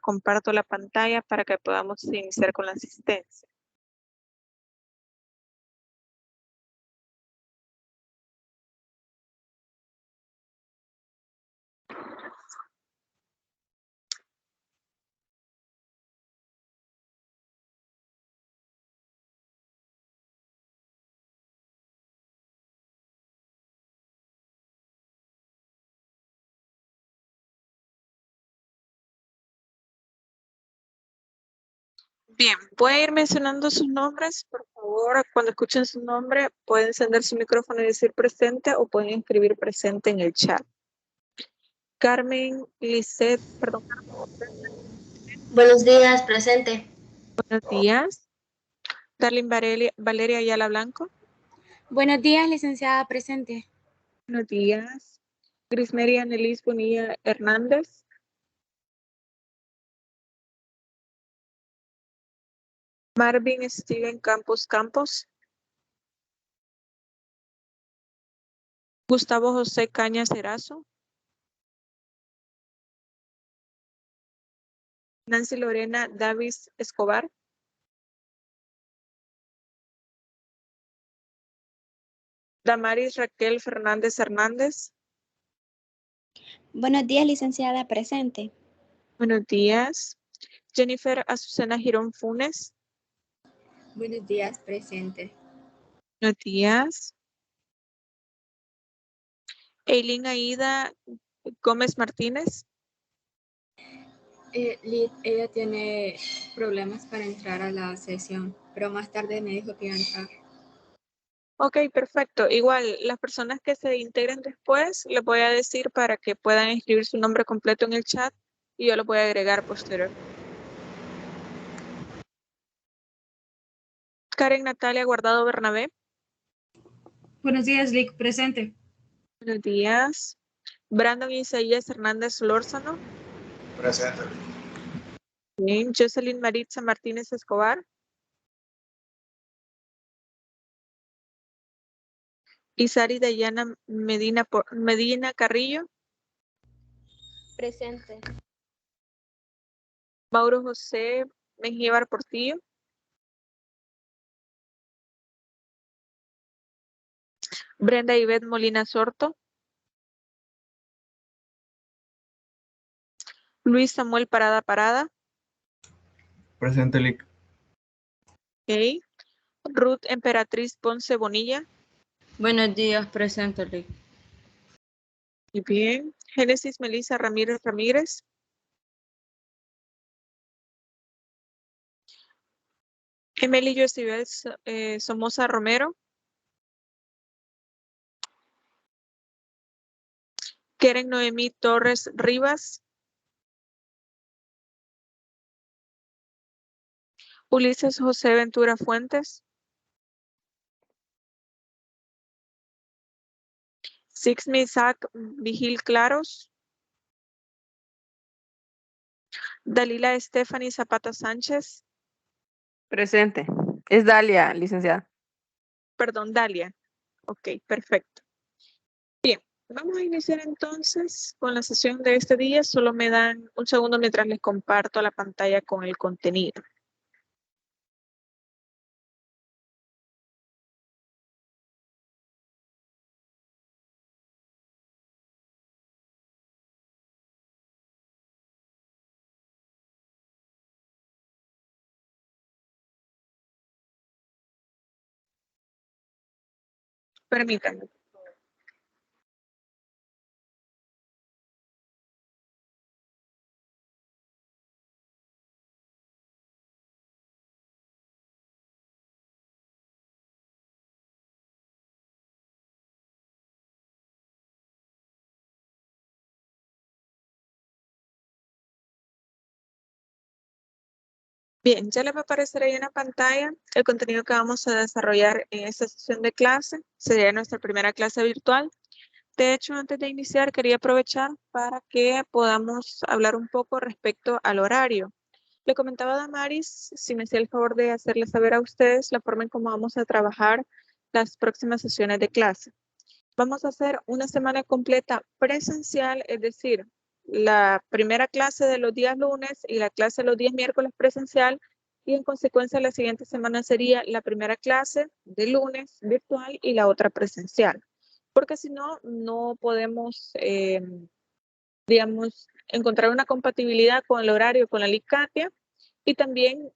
comparto la pantalla para que podamos iniciar con la asistencia. Bien, voy a ir mencionando sus nombres. Por favor, cuando escuchen su nombre, pueden encender su micrófono y decir presente o pueden escribir presente en el chat. Carmen Lisset, perdón. Buenos días, presente. Buenos días. Darlene Valeria Ayala Blanco. Buenos días, licenciada, presente. Buenos días. Grismeria Annelies Bonilla Hernández. Marvin Steven Campos. Gustavo José Cañas Erazo. Nancy Lorena Davis Escobar. Damaris Raquel Fernández Hernández. Buenos días, licenciada, presente. Buenos días. Jennifer Azucena Girón Funes. Buenos días, presente. Buenos días. Eileen Aida Gómez Martínez. Ella tiene problemas para entrar a la sesión, pero más tarde me dijo que iba a entrar. Ok, perfecto. Igual, las personas que se integren después, les voy a decir para que puedan escribir su nombre completo en el chat y yo lo voy a agregar posterior. Karen Natalia Guardado Bernabé. Buenos días, Lic, presente. Buenos días. Brandon Isaías Hernández Lórzano. Presente. Bien. Jocelyn Maritza Martínez Escobar. Isari Dayana Medina Carrillo. Presente. Mauro José Mengíbar Portillo. Brenda Ivette Molina Sorto. Luis Samuel Parada. Presente, Lic. Okay. Ruth Emperatriz Ponce Bonilla. Buenos días, presente, Lic. Muy bien. Génesis Melissa Ramírez. Emily Yosibel Somoza Romero. Keren Noemí Torres Rivas. Ulises José Ventura Fuentes. Sixmi Isaac Vigil Claros. Dalila Stephanie Zapata Sánchez. Presente. Es Dalia, licenciada. Perdón, Dalia. Ok, perfecto. Bien, vamos a iniciar entonces con la sesión de este día. Solo me dan un segundo mientras les comparto la pantalla con el contenido. Permítanme. Bien, ya les va a aparecer ahí en la pantalla el contenido que vamos a desarrollar en esta sesión de clase. Sería nuestra primera clase virtual. De hecho, antes de iniciar, quería aprovechar para que podamos hablar un poco respecto al horario. Le comentaba a Damaris, si me hacía el favor de hacerles saber a ustedes la forma en cómo vamos a trabajar las próximas sesiones de clase. Vamos a hacer una semana completa presencial, es decir, la primera clase de los días lunes y la clase de los días miércoles presencial, y en consecuencia la siguiente semana sería la primera clase de lunes virtual y la otra presencial. Porque si no, no podemos, digamos, encontrar una compatibilidad con el horario, con la LICATIA, y también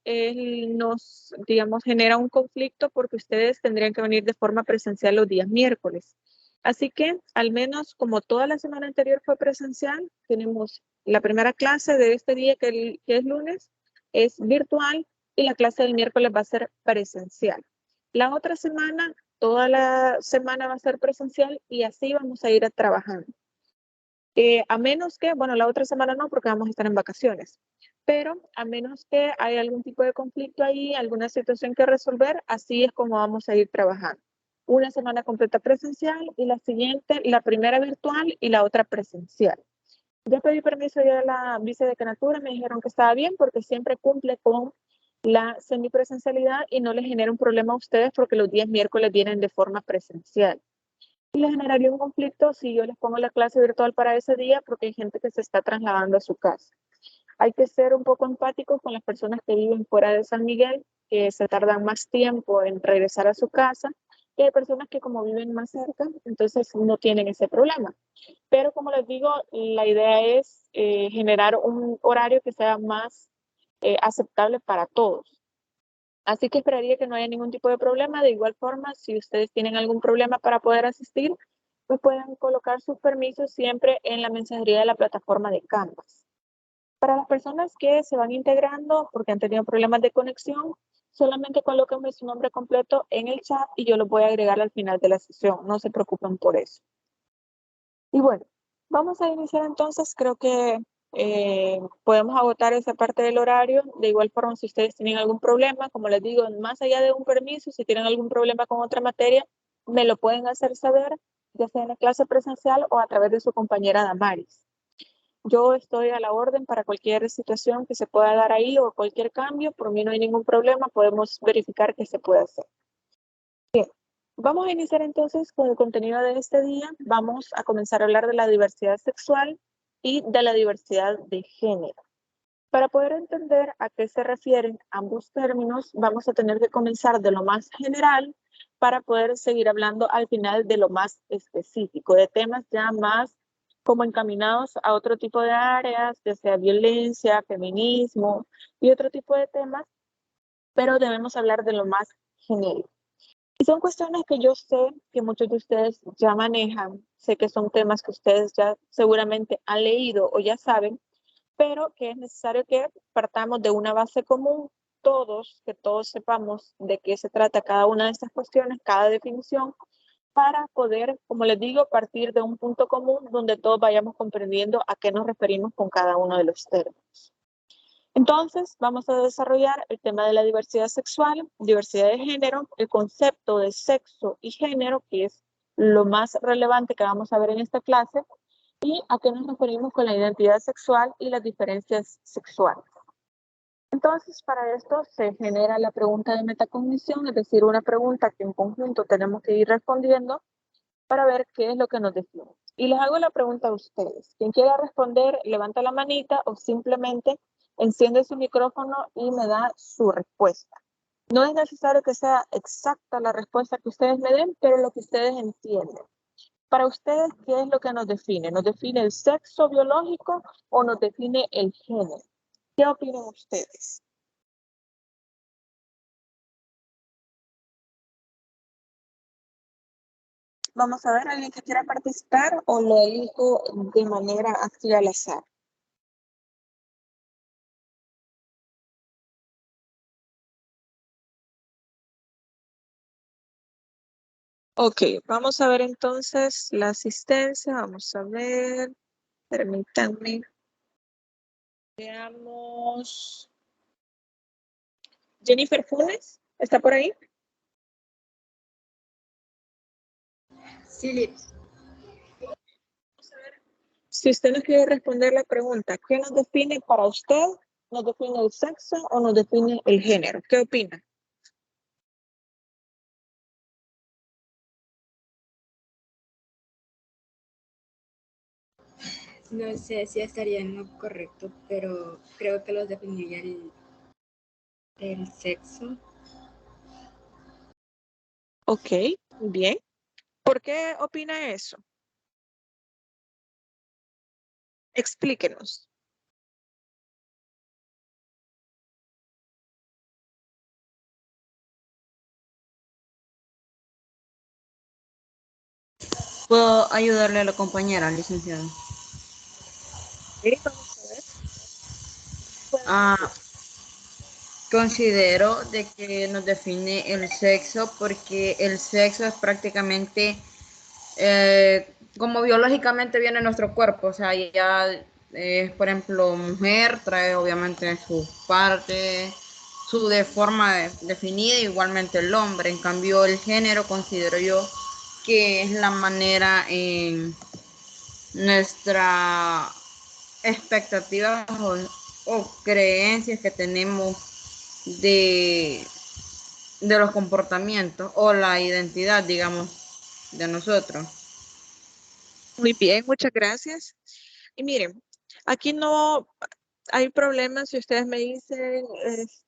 nos, digamos, genera un conflicto porque ustedes tendrían que venir de forma presencial los días miércoles. Así que, al menos como toda la semana anterior fue presencial, tenemos la primera clase de este día, que es lunes, es virtual, y la clase del miércoles va a ser presencial. La otra semana, toda la semana va a ser presencial y así vamos a ir trabajando. A menos que, bueno, la otra semana no, porque vamos a estar en vacaciones, pero a menos que haya algún tipo de conflicto ahí, alguna situación que resolver, así es como vamos a ir trabajando. Una semana completa presencial y la siguiente, la primera virtual y la otra presencial. Yo pedí permiso ya a la vicedecanatura, me dijeron que estaba bien porque siempre cumple con la semipresencialidad y no les genera un problema a ustedes porque los días miércoles vienen de forma presencial. Y les generaría un conflicto si yo les pongo la clase virtual para ese día porque hay gente que se está trasladando a su casa. Hay que ser un poco empáticos con las personas que viven fuera de San Miguel, que se tardan más tiempo en regresar a su casa, y hay personas que como viven más cerca, entonces no tienen ese problema. Pero como les digo, la idea es generar un horario que sea más aceptable para todos. Así que esperaría que no haya ningún tipo de problema. De igual forma, si ustedes tienen algún problema para poder asistir, pues pueden colocar sus permisos siempre en la mensajería de la plataforma de Canvas. Para las personas que se van integrando porque han tenido problemas de conexión, solamente colóquenme su nombre completo en el chat y yo lo voy a agregar al final de la sesión. No se preocupen por eso. Y bueno, vamos a iniciar entonces. Creo que podemos agotar esa parte del horario. De igual forma, si ustedes tienen algún problema, como les digo, más allá de un permiso, si tienen algún problema con otra materia, me lo pueden hacer saber, ya sea en la clase presencial o a través de su compañera Damaris. Yo estoy a la orden para cualquier situación que se pueda dar ahí o cualquier cambio. Por mí no hay ningún problema, podemos verificar qué se puede hacer. Bien, vamos a iniciar entonces con el contenido de este día. Vamos a comenzar a hablar de la diversidad sexual y de la diversidad de género. Para poder entender a qué se refieren ambos términos, vamos a tener que comenzar de lo más general para poder seguir hablando al final de lo más específico, de temas ya más como encaminados a otro tipo de áreas, ya sea violencia, feminismo y otro tipo de temas, pero debemos hablar de lo más genérico. Y son cuestiones que yo sé que muchos de ustedes ya manejan, sé que son temas que ustedes ya seguramente han leído o ya saben, pero que es necesario que partamos de una base común, que todos sepamos de qué se trata cada una de estas cuestiones, cada definición, para poder, como les digo, partir de un punto común donde todos vayamos comprendiendo a qué nos referimos con cada uno de los términos. Entonces, vamos a desarrollar el tema de la diversidad sexual, diversidad de género, el concepto de sexo y género, que es lo más relevante que vamos a ver en esta clase, y a qué nos referimos con la identidad sexual y las diferencias sexuales. Entonces, para esto se genera la pregunta de metacognición, es decir, una pregunta que en conjunto tenemos que ir respondiendo para ver qué es lo que nos define. Y les hago la pregunta a ustedes. Quien quiera responder, levanta la manita o simplemente enciende su micrófono y me da su respuesta. No es necesario que sea exacta la respuesta que ustedes me den, pero lo que ustedes entienden. Para ustedes, ¿qué es lo que nos define? ¿Nos define el sexo biológico o nos define el género? ¿Qué opinan ustedes? Vamos a ver, ¿alguien que quiera participar o lo elijo de manera así al azar? Ok, vamos a ver entonces la asistencia. Vamos a ver, permítanme. Veamos. Jennifer Funes, ¿está por ahí? Sí, Liz. Si usted nos quiere responder la pregunta, ¿qué nos define para usted? ¿Nos define el sexo o nos define el género? ¿Qué opina? No sé si estaría en lo correcto, pero creo que los definiría el sexo. Ok, muy bien. ¿Por qué opina eso? Explíquenos. ¿Puedo ayudarle a la compañera, licenciada? Ok, vamos a ver. Puede decir. Considero de que nos define el sexo porque el sexo es prácticamente como biológicamente viene nuestro cuerpo, o sea, ya por ejemplo, mujer trae obviamente su parte, su de forma definida, igualmente el hombre. En cambio, el género considero yo que es la manera en nuestra expectativas o creencias que tenemos de, de los comportamientos o la identidad, digamos, de nosotros. Muy bien, muchas gracias. Y miren, aquí no hay problemas si ustedes me dicen,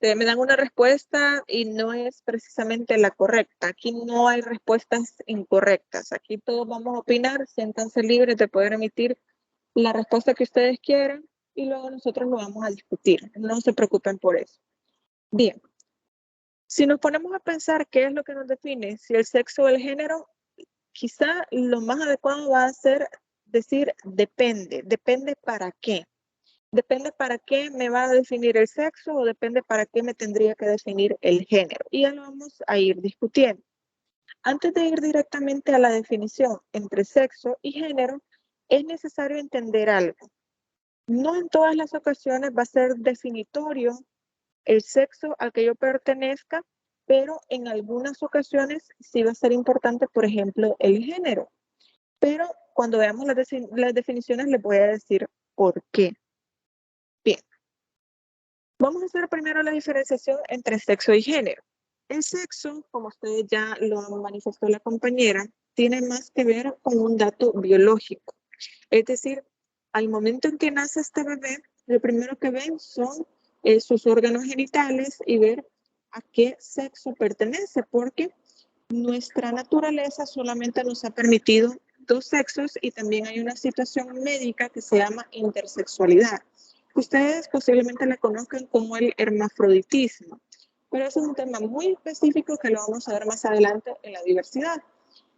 me dan una respuesta y no es precisamente la correcta. Aquí no hay respuestas incorrectas. Aquí todos vamos a opinar, siéntanse libres de poder emitir la respuesta que ustedes quieran y luego nosotros lo vamos a discutir. No se preocupen por eso. Bien, si nos ponemos a pensar qué es lo que nos define, si el sexo o el género, quizá lo más adecuado va a ser decir depende. Depende para qué. Depende para qué me va a definir el sexo o depende para qué me tendría que definir el género. Y ya lo vamos a ir discutiendo. Antes de ir directamente a la definición entre sexo y género, es necesario entender algo. No en todas las ocasiones va a ser definitorio el sexo al que yo pertenezca, pero en algunas ocasiones sí va a ser importante, por ejemplo, el género. Pero cuando veamos las definiciones les voy a decir por qué. Bien, vamos a hacer primero la diferenciación entre sexo y género. El sexo, como ustedes ya lo manifestó la compañera, tiene más que ver con un dato biológico. Es decir, al momento en que nace este bebé, lo primero que ven son sus órganos genitales y ver a qué sexo pertenece, porque nuestra naturaleza solamente nos ha permitido dos sexos y también hay una situación médica que se llama intersexualidad. Ustedes posiblemente la conozcan como el hermafroditismo, pero ese es un tema muy específico que lo vamos a ver más adelante en la diversidad,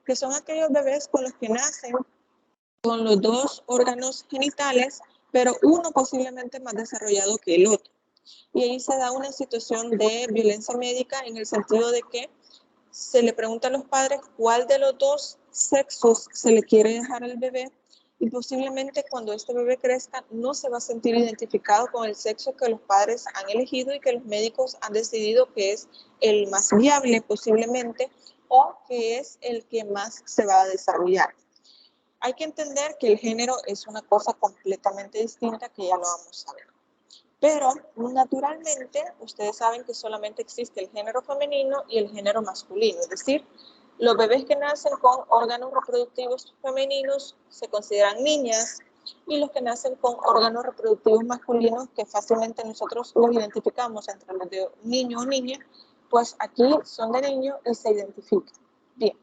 que son aquellos bebés con los que nacen con los dos órganos genitales, pero uno posiblemente más desarrollado que el otro. Y ahí se da una situación de violencia médica en el sentido de que se le pregunta a los padres cuál de los dos sexos se le quiere dejar al bebé y posiblemente cuando este bebé crezca no se va a sentir identificado con el sexo que los padres han elegido y que los médicos han decidido que es el más viable posiblemente o que es el que más se va a desarrollar. Hay que entender que el género es una cosa completamente distinta que ya lo vamos a ver. Pero naturalmente ustedes saben que solamente existe el género femenino y el género masculino, es decir, los bebés que nacen con órganos reproductivos femeninos se consideran niñas y los que nacen con órganos reproductivos masculinos que fácilmente nosotros los identificamos entre los de niño o niña, pues aquí son de niño y se identifican. Bien,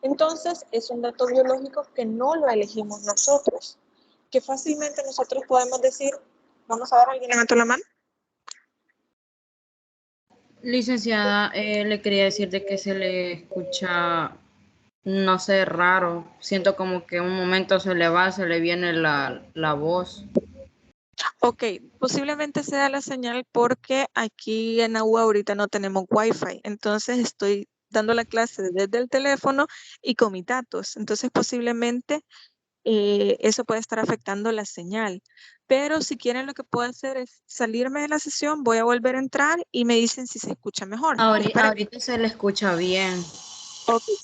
entonces es un dato biológico que no lo elegimos nosotros, que fácilmente nosotros podemos decir. Vamos a ver, ¿alguien levantó la mano? Licenciada, le quería decir de que se le escucha, no sé, raro. Siento como que un momento se le va, se le viene la voz. Ok, posiblemente sea la señal porque aquí en AU ahorita no tenemos Wi-Fi, entonces estoy dando la clase desde el teléfono y con mis datos, entonces posiblemente eso puede estar afectando la señal. Pero si quieren lo que puedo hacer es salirme de la sesión, voy a volver a entrar y me dicen si se escucha mejor. Ahorita se le escucha bien. Okay.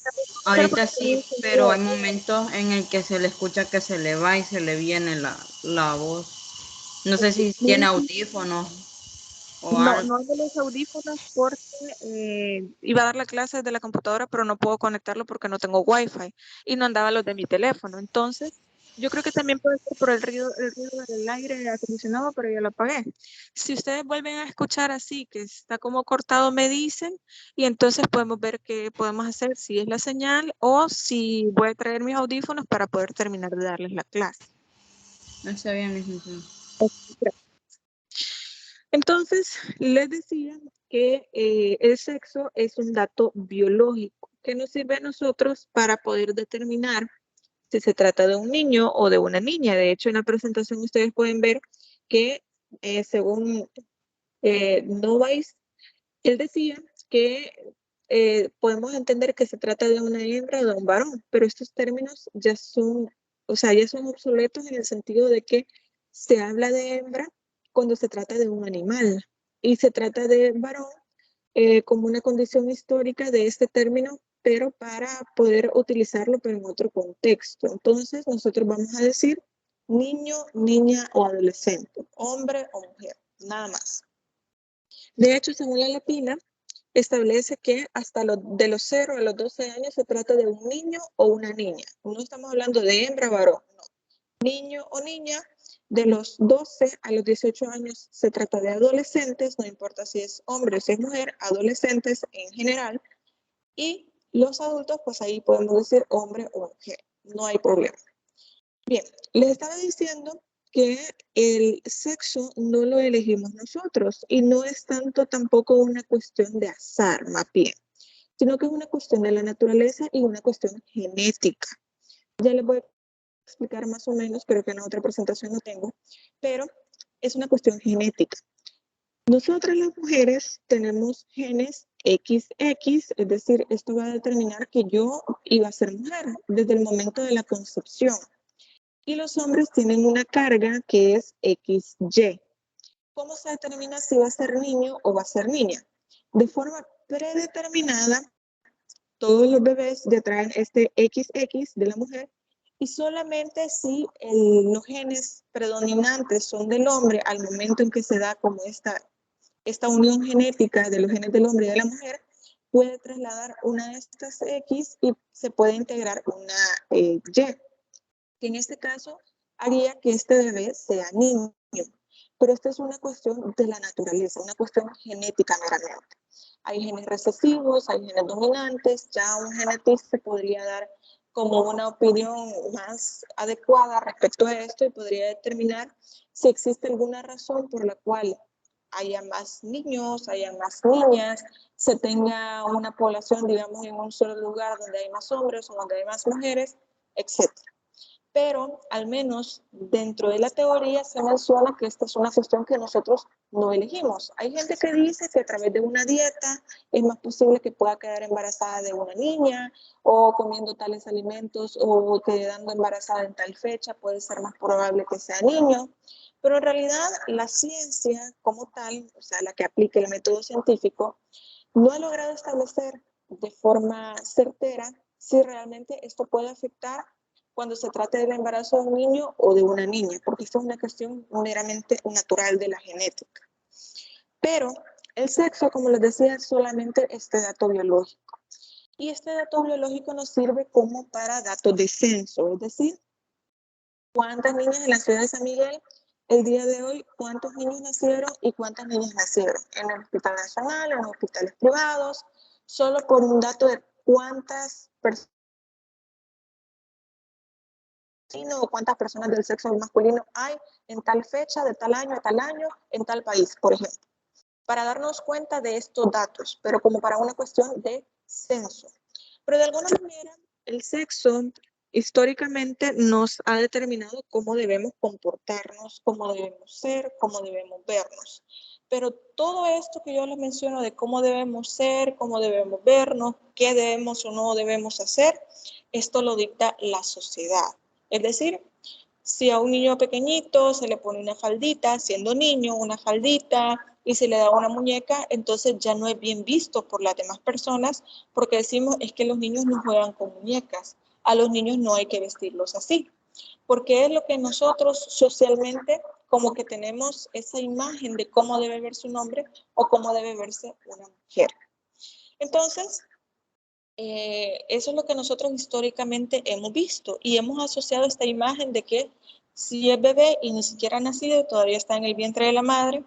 Ahorita sí, pero hay momentos en el que se le escucha que se le va y se le viene la voz. No sé si tiene audífonos o No, algo. no de los audífonos porque iba a dar la clase desde la computadora, pero no puedo conectarlo porque no tengo Wi-Fi y no andaba los de mi teléfono. Entonces, Yo creo que también puede ser por el ruido del aire acondicionado, pero yo lo apagué. Si ustedes vuelven a escuchar así, que está como cortado, me dicen, y entonces podemos ver qué podemos hacer, si es la señal o si voy a traer mis audífonos para poder terminar de darles la clase. Está bien, licenciada. Entonces, les decía que el sexo es un dato biológico que nos sirve a nosotros para poder determinar si se trata de un niño o de una niña. De hecho, en la presentación ustedes pueden ver que según Novais, él decía que podemos entender que se trata de una hembra o de un varón, pero estos términos ya son, o sea, ya son obsoletos en el sentido de que se habla de hembra cuando se trata de un animal y se trata de varón como una condición histórica de este término, pero para poder utilizarlo pero en otro contexto. Entonces nosotros vamos a decir niño, niña o adolescente, hombre o mujer, nada más. De hecho, según la Lapina, establece que hasta de los 0 a los 12 años se trata de un niño o una niña. No estamos hablando de hembra o varón, no. Niño o niña. De los 12 a los 18 años se trata de adolescentes, no importa si es hombre o si es mujer, adolescentes en general. Y los adultos, pues ahí podemos decir hombre o mujer, no hay problema. Bien, les estaba diciendo que el sexo no lo elegimos nosotros y no es tanto tampoco una cuestión de azar, más bien, sino que es una cuestión de la naturaleza y una cuestión genética. Ya les voy a explicar más o menos, creo que en otra presentación lo tengo, pero es una cuestión genética. Nosotras las mujeres tenemos genes XX, es decir, esto va a determinar que yo iba a ser mujer desde el momento de la concepción. Y los hombres tienen una carga que es XY. ¿Cómo se determina si va a ser niño o va a ser niña? De forma predeterminada, todos los bebés ya traen este XX de la mujer y solamente si los genes predominantes son del hombre al momento en que se da como esta unión genética de los genes del hombre y de la mujer, puede trasladar una de estas X y se puede integrar una Y, que en este caso haría que este bebé sea niño. Pero esta es una cuestión de la naturaleza, una cuestión genética meramente. Hay genes recesivos, hay genes dominantes, ya un genetista se podría dar como una opinión más adecuada respecto a esto y podría determinar si existe alguna razón por la cual haya más niños, haya más niñas, se tenga una población, digamos, en un solo lugar donde hay más hombres o donde hay más mujeres, etc. Pero al menos dentro de la teoría se menciona que esta es una cuestión que nosotros no elegimos. Hay gente que dice que a través de una dieta es más posible que pueda quedar embarazada de una niña o comiendo tales alimentos o quedando embarazada en tal fecha puede ser más probable que sea niño. Pero en realidad la ciencia como tal, o sea, la que aplica el método científico, no ha logrado establecer de forma certera si realmente esto puede afectar cuando se trate del embarazo de un niño o de una niña, porque esto es una cuestión meramente natural de la genética. Pero el sexo, como les decía, es solamente este dato biológico. Y este dato biológico nos sirve como para datos de censo, es decir, cuántas niñas en la ciudad de San Miguel el día de hoy, cuántos niños nacieron y cuántas niñas nacieron en el Hospital Nacional, en los hospitales privados, solo por un dato de cuántas personas o cuántas personas del sexo masculino hay en tal fecha, de tal año a tal año, en tal país, por ejemplo. Para darnos cuenta de estos datos, pero como para una cuestión de censo. Pero de alguna manera, el sexo históricamente nos ha determinado cómo debemos comportarnos, cómo debemos ser, cómo debemos vernos. Pero todo esto que yo les menciono de cómo debemos ser, cómo debemos vernos, qué debemos o no debemos hacer, esto lo dicta la sociedad. Es decir, si a un niño pequeñito se le pone una faldita, siendo niño, una faldita, y se le da una muñeca, entonces ya no es bien visto por las demás personas, porque decimos es que los niños no juegan con muñecas, a los niños no hay que vestirlos así, porque es lo que nosotros socialmente como que tenemos esa imagen de cómo debe verse un hombre o cómo debe verse una mujer. Entonces, Eso es lo que nosotros históricamente hemos visto y hemos asociado esta imagen de que si es bebé y ni siquiera ha nacido, todavía está en el vientre de la madre,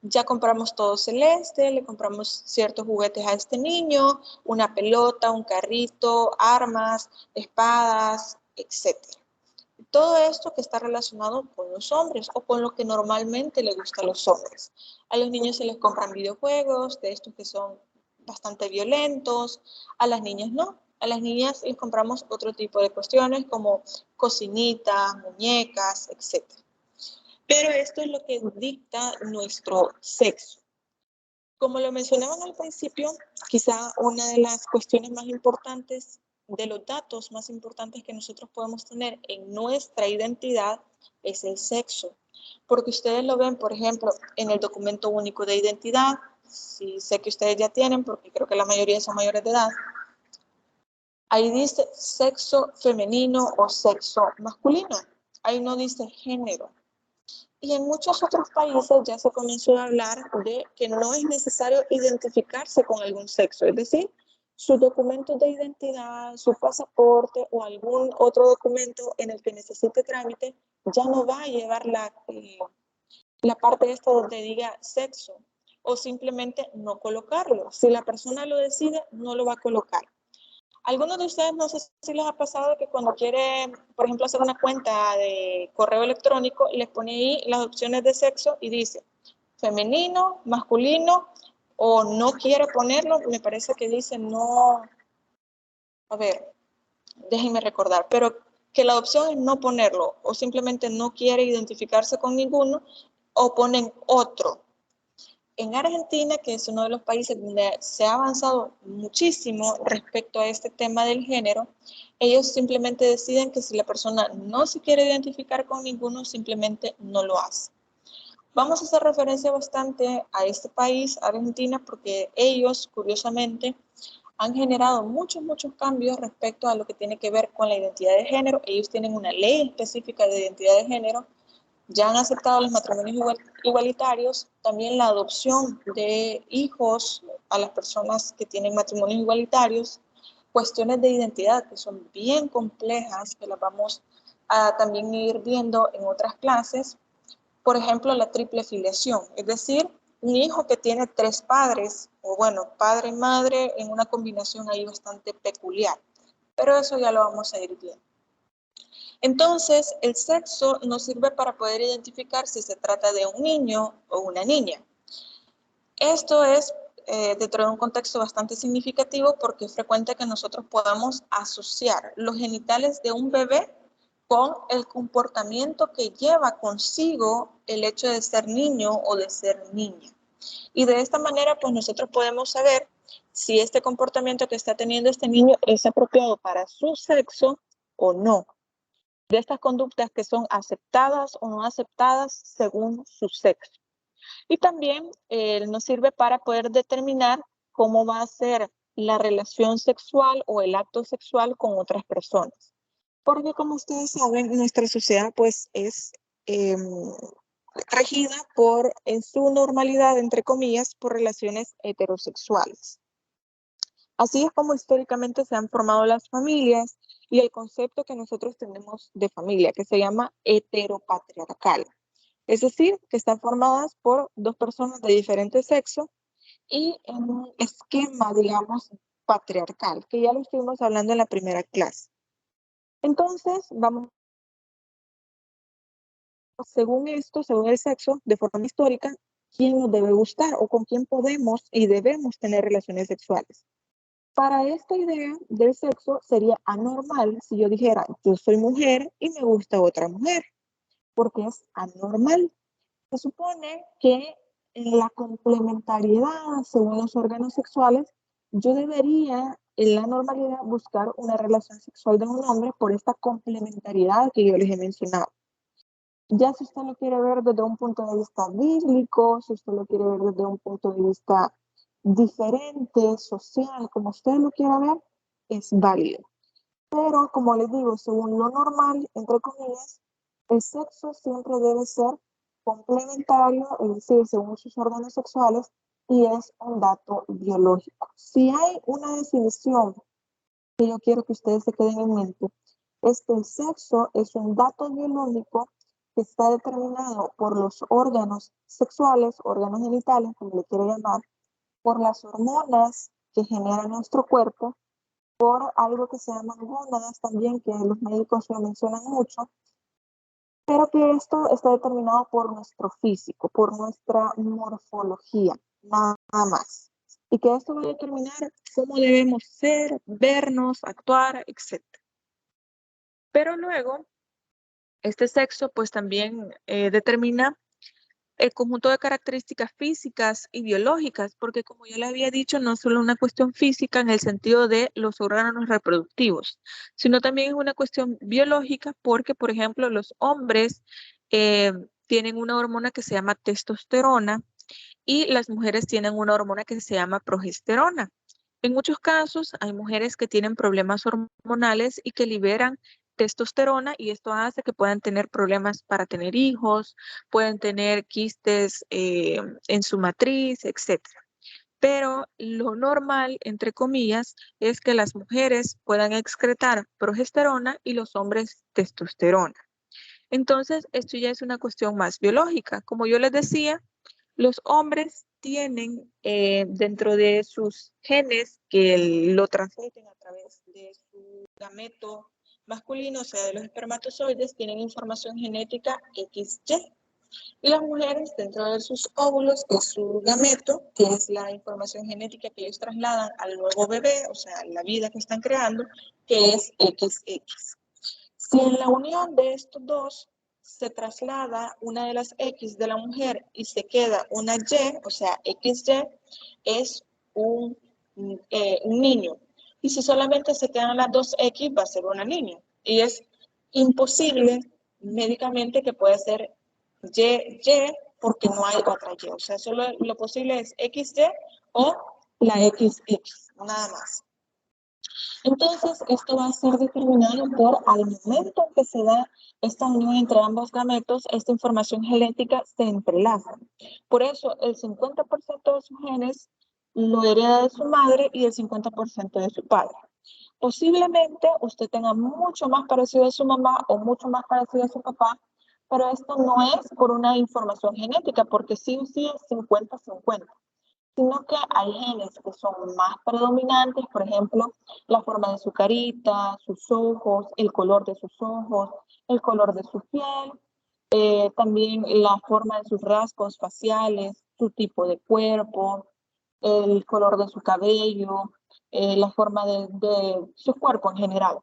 ya compramos todo celeste, le compramos ciertos juguetes a este niño, una pelota, un carrito, armas, espadas, etc. Todo esto que está relacionado con los hombres o con lo que normalmente le gusta a los hombres. A los niños se les compran videojuegos, de estos que son bastante violentos, a las niñas no. A las niñas les compramos otro tipo de cuestiones como cocinitas, muñecas, etc. Pero esto es lo que dicta nuestro sexo. Como lo mencionaban al principio, quizá una de las cuestiones más importantes, de los datos más importantes que nosotros podemos tener en nuestra identidad es el sexo. Porque ustedes lo ven, por ejemplo, en el documento único de identidad, sí sé que ustedes ya tienen, porque creo que la mayoría son mayores de edad, ahí dice sexo femenino o sexo masculino, ahí no dice género. Y en muchos otros países ya se comenzó a hablar de que no es necesario identificarse con algún sexo, es decir, sus documentos de identidad, su pasaporte o algún otro documento en el que necesite trámite ya no va a llevar la parte esta donde diga sexo o simplemente no colocarlo. Si la persona lo decide, no lo va a colocar. Algunos de ustedes no sé si les ha pasado que cuando quiere, por ejemplo, hacer una cuenta de correo electrónico, les pone ahí las opciones de sexo y dice femenino, masculino, o no quiere ponerlo, me parece que dice no, a ver, déjenme recordar, pero que la opción es no ponerlo, o simplemente no quiere identificarse con ninguno, o ponen otro. En Argentina, que es uno de los países donde se ha avanzado muchísimo respecto a este tema del género, ellos simplemente deciden que si la persona no se quiere identificar con ninguno, simplemente no lo hace. Vamos a hacer referencia bastante a este país, Argentina, porque ellos, curiosamente, han generado muchos cambios respecto a lo que tiene que ver con la identidad de género. Ellos tienen una ley específica de identidad de género. Ya han aceptado los matrimonios igualitarios, también la adopción de hijos a las personas que tienen matrimonios igualitarios, cuestiones de identidad que son bien complejas, que las vamos a también ir viendo en otras clases. Por ejemplo, la triple filiación, es decir, un hijo que tiene 3 padres, o bueno, padre y madre en una combinación ahí bastante peculiar, pero eso ya lo vamos a ir viendo. Entonces, el sexo nos sirve para poder identificar si se trata de un niño o una niña. Esto es dentro de un contexto bastante significativo porque es frecuente que nosotros podamos asociar los genitales de un bebé con el comportamiento que lleva consigo el hecho de ser niño o de ser niña. Y de esta manera, pues nosotros podemos saber si este comportamiento que está teniendo este niño es apropiado para su sexo o no. De estas conductas que son aceptadas o no aceptadas según su sexo. Y también nos sirve para poder determinar cómo va a ser la relación sexual o el acto sexual con otras personas. Porque como ustedes saben, nuestra sociedad pues es regida por, en su normalidad, entre comillas, por relaciones heterosexuales. Así es como históricamente se han formado las familias y el concepto que nosotros tenemos de familia, que se llama heteropatriarcal. Es decir, que están formadas por 2 personas de diferente sexo y en un esquema, digamos, patriarcal, que ya lo estuvimos hablando en la primera clase. Entonces, vamos, según esto, según el sexo, de forma histórica, ¿quién nos debe gustar o con quién podemos y debemos tener relaciones sexuales? Para esta idea del sexo sería anormal si yo dijera, yo soy mujer y me gusta otra mujer, porque es anormal. Se supone que en la complementariedad según los órganos sexuales, yo debería en la normalidad buscar una relación sexual de un hombre por esta complementariedad que yo les he mencionado. Ya si usted lo quiere ver desde un punto de vista bíblico, si usted lo quiere ver desde un punto de vista diferente, social, como usted lo quiera ver, es válido. Pero, como les digo, según lo normal, entre comillas, el sexo siempre debe ser complementario, es decir, según sus órganos sexuales, y es un dato biológico. Si hay una definición que yo quiero que ustedes se queden en mente es que el sexo es un dato biológico que está determinado por los órganos sexuales, órganos genitales, como le quiero llamar, por las hormonas que genera nuestro cuerpo, por algo que se llama gónadas también, que los médicos lo mencionan mucho, pero que esto está determinado por nuestro físico, por nuestra morfología, nada más. Y que esto va a determinar cómo debemos ser, vernos, actuar, etc. Pero luego, este sexo pues también determina el conjunto de características físicas y biológicas, porque como ya le había dicho, no es solo una cuestión física en el sentido de los órganos reproductivos, sino también es una cuestión biológica porque, por ejemplo, los hombres tienen una hormona que se llama testosterona y las mujeres tienen una hormona que se llama progesterona. En muchos casos hay mujeres que tienen problemas hormonales y que liberan testosterona y esto hace que puedan tener problemas para tener hijos, pueden tener quistes en su matriz, etc. Pero lo normal, entre comillas, es que las mujeres puedan excretar progesterona y los hombres testosterona. Entonces, esto ya es una cuestión más biológica. Como yo les decía, los hombres tienen dentro de sus genes que lo transmiten a través de su gameto masculino, o sea, de los espermatozoides, tienen información genética XY. Y las mujeres, dentro de sus óvulos, que es su gameto, que es la información genética que ellos trasladan al nuevo bebé, o sea, la vida que están creando, que es XX. Si en la unión de estos dos se traslada una de las X de la mujer y se queda una Y, o sea, XY, es un niño. Y si solamente se quedan las dos X, va a ser una niña. Y es imposible médicamente que pueda ser Y porque no hay otra Y. O sea, solo lo posible es XY o la XX, nada más. Entonces, esto va a ser determinado por al momento en que se da esta unión entre ambos gametos, esta información genética se entrelaza. Por eso, el 50% de sus genes lo hereda de su madre y el 50% de su padre. Posiblemente usted tenga mucho más parecido a su mamá o mucho más parecido a su papá, pero esto no es por una información genética, porque sí o sí es 50-50. Sino que hay genes que son más predominantes, por ejemplo, la forma de su carita, sus ojos, el color de sus ojos, el color de su piel, también la forma de sus rasgos faciales, su tipo de cuerpo, el color de su cabello, la forma de su cuerpo en general.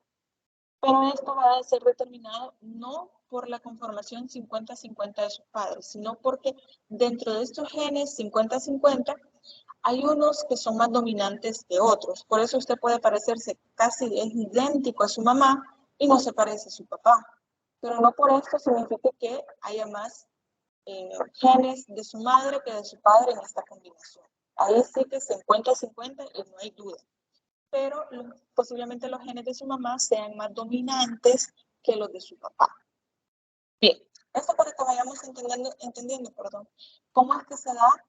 Pero esto va a ser determinado no por la conformación 50-50 de sus padres, sino porque dentro de estos genes 50-50 hay unos que son más dominantes que otros. Por eso usted puede parecerse casi es idéntico a su mamá y no se parece a su papá. Pero no por esto significa que haya más genes de su madre que de su padre en esta combinación. Ahí sí que 50-50 y no hay duda. Pero posiblemente los genes de su mamá sean más dominantes que los de su papá. Bien, esto para que vayamos entendiendo, cómo es que se da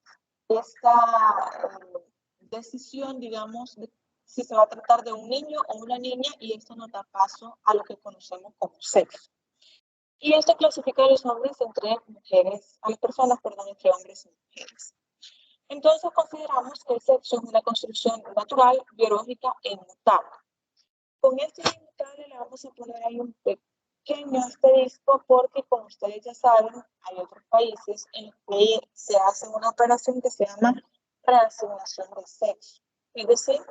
esta decisión, digamos, de si se va a tratar de un niño o una niña, y esto nos da paso a lo que conocemos como sexo. Y esto clasifica a los hombres entre mujeres, a las personas, entre hombres y mujeres. Entonces consideramos que el sexo es una construcción natural, biológica e inmutable. Con esto inmutable le vamos a poner ahí un pequeño asterisco porque, como ustedes ya saben, hay otros países en los que se hace una operación que se llama reasignación de sexo. Es decir,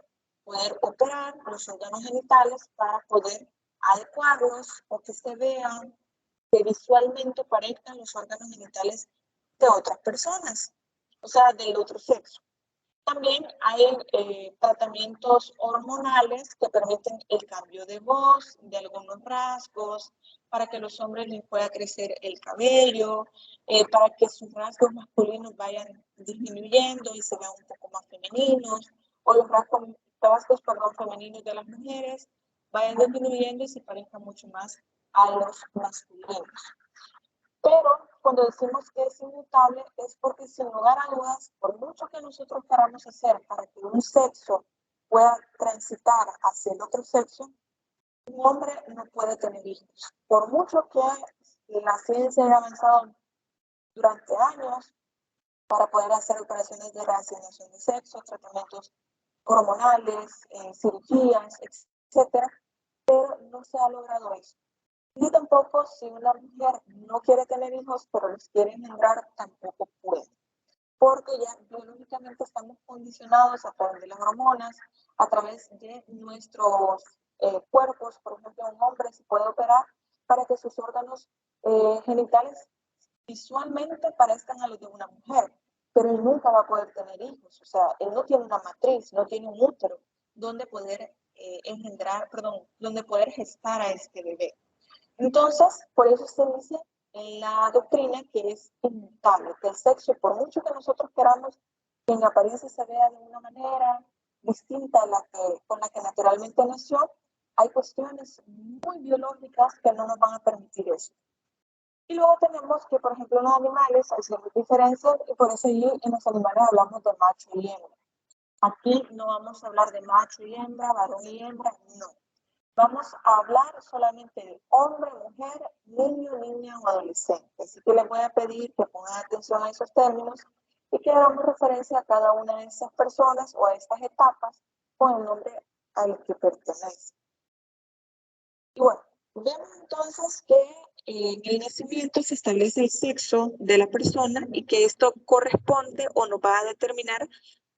poder operar los órganos genitales para poder adecuarlos o que se vean, que visualmente parezcan los órganos genitales de otras personas, o sea, del otro sexo. También hay tratamientos hormonales que permiten el cambio de voz, de algunos rasgos, para que los hombres les pueda crecer el cabello, para que sus rasgos masculinos vayan disminuyendo y se vean un poco más femeninos, o los rasgos femeninos de las mujeres vayan disminuyendo y se parezcan mucho más a los masculinos. Pero cuando decimos que es inmutable es porque, sin lugar a dudas, por mucho que nosotros queramos hacer para que un sexo pueda transitar hacia el otro sexo, un hombre no puede tener hijos. Por mucho que la ciencia haya avanzado durante años para poder hacer operaciones de reasignación de sexo, tratamientos hormonales, cirugías, etcétera, pero no se ha logrado eso. Ni tampoco si una mujer no quiere tener hijos, pero los quiere engendrar, tampoco puede. Porque ya biológicamente estamos condicionados a través de las hormonas, a través de nuestros cuerpos. Por ejemplo, un hombre se puede operar para que sus órganos genitales visualmente parezcan a los de una mujer, pero él nunca va a poder tener hijos. O sea, él no tiene una matriz, no tiene un útero donde poder donde poder gestar a este bebé. Entonces, por eso se dice en la doctrina que es inmutable, que el sexo, por mucho que nosotros queramos que en apariencia se vea de una manera distinta a con la que naturalmente nació, hay cuestiones muy biológicas que no nos van a permitir eso. Y luego tenemos que, por ejemplo, en los animales hay ciertas diferencias y por eso en los animales hablamos de macho y hembra. Aquí no vamos a hablar de macho y hembra, varón y hembra, no. Vamos a hablar solamente de hombre, mujer, niño, niña o adolescente. Así que les voy a pedir que pongan atención a esos términos y que hagamos referencia a cada una de esas personas o a estas etapas con el nombre al que pertenece. Y bueno, vemos entonces que en el nacimiento se establece el sexo de la persona y que esto corresponde o nos va a determinar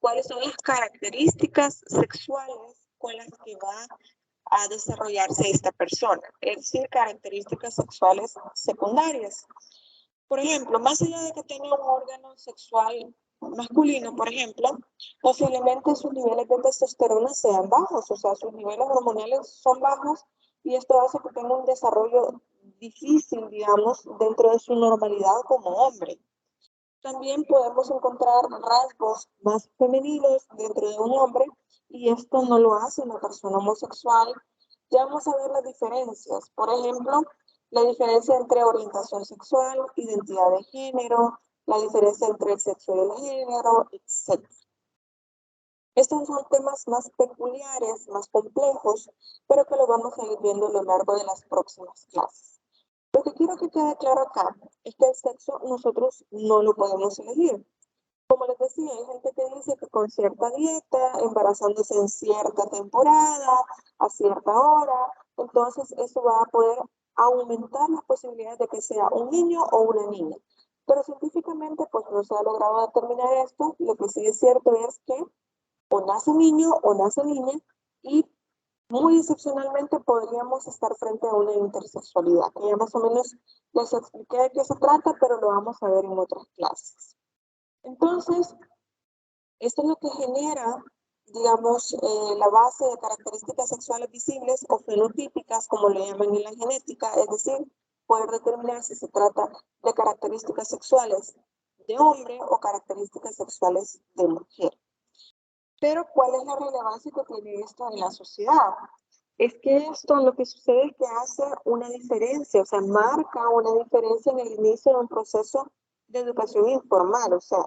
cuáles son las características sexuales con las que va a desarrollarse esta persona, es decir, características sexuales secundarias. Por ejemplo, más allá de que tenga un órgano sexual masculino, por ejemplo, posiblemente sus niveles de testosterona sean bajos, o sea, sus niveles hormonales son bajos y esto hace que tenga un desarrollo difícil, digamos, dentro de su normalidad como hombre. También podemos encontrar rasgos más femeninos dentro de un hombre y esto no lo hace una persona homosexual. Ya vamos a ver las diferencias. Por ejemplo, la diferencia entre orientación sexual, identidad de género, la diferencia entre el sexo y el género, etc. Estos son temas más peculiares, más complejos, pero que lo vamos a ir viendo a lo largo de las próximas clases. Lo que quiero que quede claro acá es que el sexo nosotros no lo podemos elegir. Como les decía, hay gente que dice que con cierta dieta, embarazándose en cierta temporada, a cierta hora, entonces eso va a poder aumentar las posibilidades de que sea un niño o una niña. Pero científicamente pues no se ha logrado determinar esto. Lo que sí es cierto es que o nace niño o nace niña y muy excepcionalmente podríamos estar frente a una intersexualidad, que ya más o menos les expliqué de qué se trata, pero lo vamos a ver en otras clases. Entonces, esto es lo que genera, digamos, la base de características sexuales visibles o fenotípicas, como lo llaman en la genética, es decir, poder determinar si se trata de características sexuales de hombre o características sexuales de mujer. Pero, ¿cuál es la relevancia que tiene esto en la sociedad? Es que esto lo que sucede es que hace una diferencia, o sea, marca una diferencia en el inicio de un proceso de educación informal, o sea,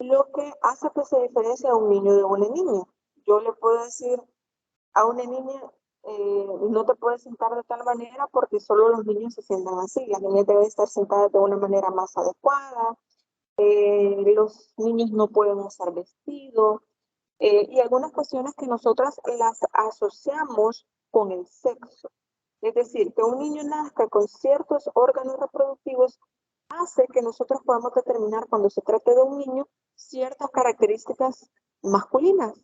lo que hace que se diferencie a un niño de una niña. Yo le puedo decir a una niña, no te puedes sentar de tal manera porque solo los niños se sientan así, las niñas deben estar sentadas de una manera más adecuada, los niños no pueden usar vestido, y algunas cuestiones que nosotras las asociamos con el sexo. Es decir, que un niño nazca con ciertos órganos reproductivos hace que nosotros podamos determinar cuando se trate de un niño ciertas características masculinas.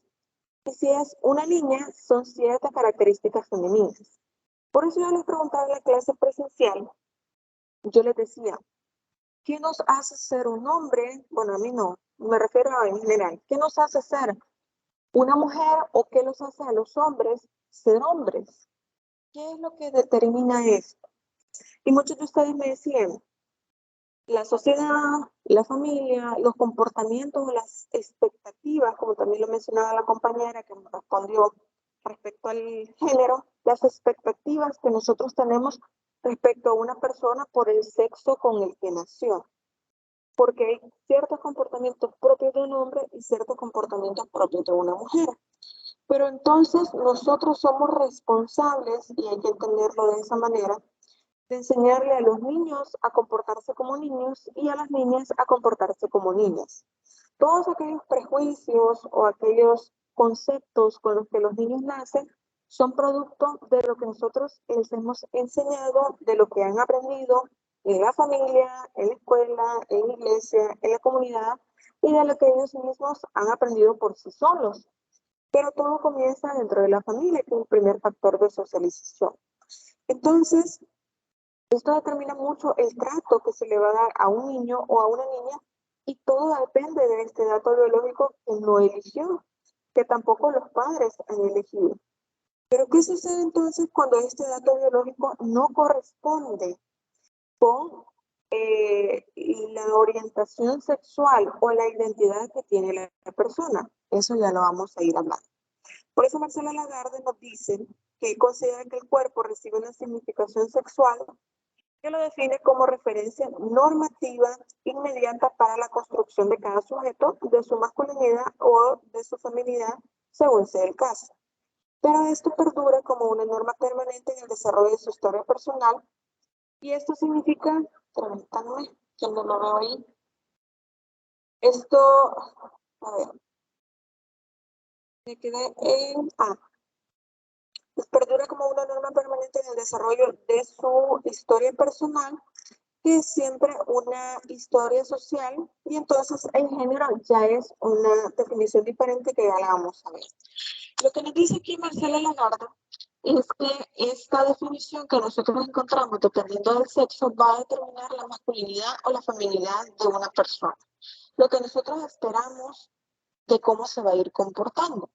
Y si es una niña, son ciertas características femeninas. Por eso yo les preguntaba en la clase presencial, yo les decía, ¿qué nos hace ser un hombre? Bueno, a mí no, me refiero a en general. ¿Qué nos hace ser una mujer o qué los hace a los hombres ser hombres? ¿Qué es lo que determina esto? Y muchos de ustedes me decían, la sociedad, la familia, los comportamientos, las expectativas, como también lo mencionaba la compañera que me respondió respecto al género, las expectativas que nosotros tenemos respecto a una persona por el sexo con el que nació. Porque hay ciertos comportamientos propios de un hombre y ciertos comportamientos propios de una mujer. Pero entonces nosotros somos responsables, y hay que entenderlo de esa manera, de enseñarle a los niños a comportarse como niños y a las niñas a comportarse como niñas. Todos aquellos prejuicios o aquellos conceptos con los que los niños nacen son producto de lo que nosotros les hemos enseñado, de lo que han aprendido en la familia, en la escuela, en la iglesia, en la comunidad, y de lo que ellos mismos han aprendido por sí solos. Pero todo comienza dentro de la familia, que es el primer factor de socialización. Entonces, esto determina mucho el trato que se le va a dar a un niño o a una niña, y todo depende de este dato biológico que no eligió, que tampoco los padres han elegido. Pero ¿qué sucede entonces cuando este dato biológico no corresponde con la orientación sexual o la identidad que tiene la persona? Eso ya lo vamos a ir hablando. Por eso Marcela Lagarde nos dice que considera que el cuerpo recibe una significación sexual que lo define como referencia normativa inmediata para la construcción de cada sujeto, de su masculinidad o de su feminidad, según sea el caso. Pero esto perdura como una norma permanente en el desarrollo de su historia personal, y esto significa, permítanme, que no lo veo ahí, esto, a ver, me quedé en, pues perdura como una norma permanente en el desarrollo de su historia personal, que es siempre una historia social, y entonces en general ya es una definición diferente que ya la vamos a ver. Lo que nos dice aquí Marcela Lagarde es que esta definición que nosotros encontramos dependiendo del sexo va a determinar la masculinidad o la feminidad de una persona. Lo que nosotros esperamos de cómo se va a ir comportando.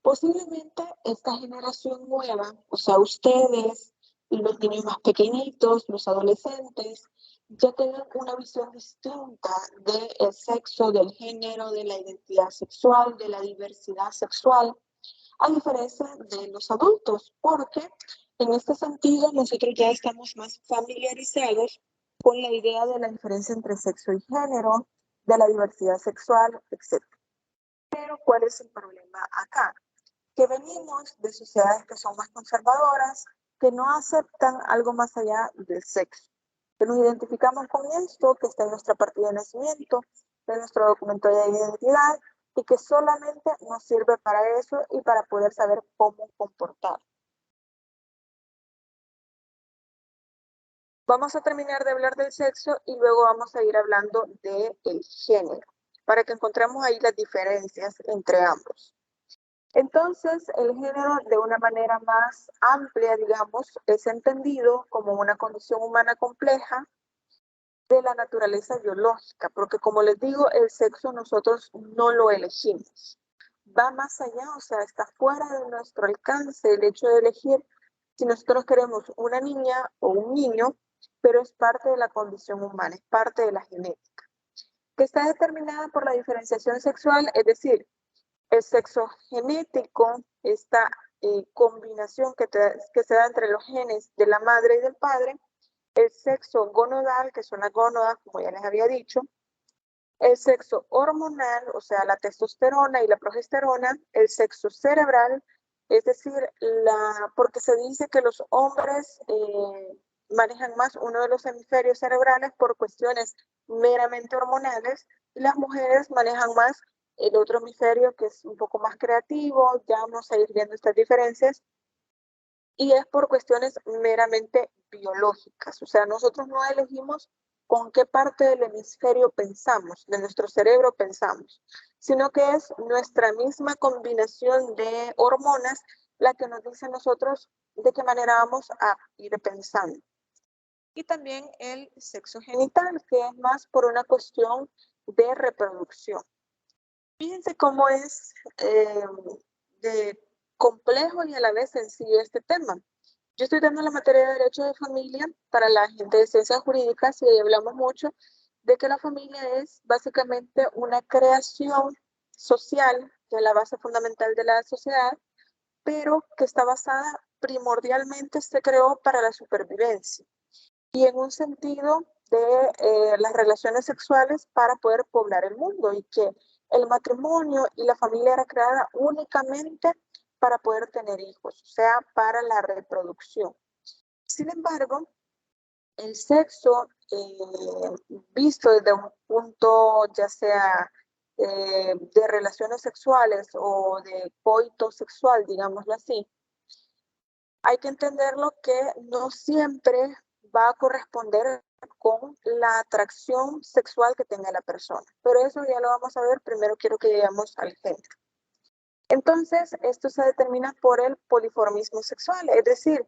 Posiblemente esta generación nueva, o sea, ustedes y los niños más pequeñitos, los adolescentes, ya tengan una visión distinta del sexo, del género, de la identidad sexual, de la diversidad sexual, a diferencia de los adultos, porque en este sentido nosotros ya estamos más familiarizados con la idea de la diferencia entre sexo y género, de la diversidad sexual, etc. Pero ¿cuál es el problema acá? Que venimos de sociedades que son más conservadoras, que no aceptan algo más allá del sexo, que nos identificamos con esto, que está en nuestra partida de nacimiento, en nuestro documento de identidad, y que solamente nos sirve para eso y para poder saber cómo comportar. Vamos a terminar de hablar del sexo y luego vamos a ir hablando del género, para que encontremos ahí las diferencias entre ambos. Entonces, el género, de una manera más amplia, digamos, es entendido como una condición humana compleja de la naturaleza biológica, porque como les digo, el sexo nosotros no lo elegimos. Va más allá, o sea, está fuera de nuestro alcance el hecho de elegir si nosotros queremos una niña o un niño, pero es parte de la condición humana, es parte de la genética, que está determinada por la diferenciación sexual, es decir, el sexo genético, esta combinación que se da entre los genes de la madre y del padre, el sexo gonadal, que son las gónadas, como ya les había dicho, el sexo hormonal, o sea, la testosterona y la progesterona, el sexo cerebral, es decir, porque se dice que los hombres manejan más uno de los hemisferios cerebrales por cuestiones meramente hormonales, y las mujeres manejan más el otro hemisferio, que es un poco más creativo. Ya vamos a ir viendo estas diferencias, y es por cuestiones meramente biológicas. O sea, nosotros no elegimos con qué parte del hemisferio pensamos, de nuestro cerebro pensamos, sino que es nuestra misma combinación de hormonas la que nos dice a nosotros de qué manera vamos a ir pensando. Y también el sexo genital, que es más por una cuestión de reproducción. Fíjense cómo es de complejo y a la vez sencillo este tema. Yo estoy dando la materia de Derecho de Familia para la gente de Ciencias Jurídicas, y ahí hablamos mucho de que la familia es básicamente una creación social, que es la base fundamental de la sociedad, pero que está basada primordialmente, se creó para la supervivencia y en un sentido de las relaciones sexuales para poder poblar el mundo, y que el matrimonio y la familia era creada únicamente para poder tener hijos, o sea, para la reproducción. Sin embargo, el sexo visto desde un punto ya sea de relaciones sexuales o de coito sexual, digámoslo así, hay que entenderlo que no siempre va a corresponder con la atracción sexual que tenga la persona. Pero eso ya lo vamos a ver. Primero quiero que lleguemos al género. Entonces, esto se determina por el poliformismo sexual, es decir,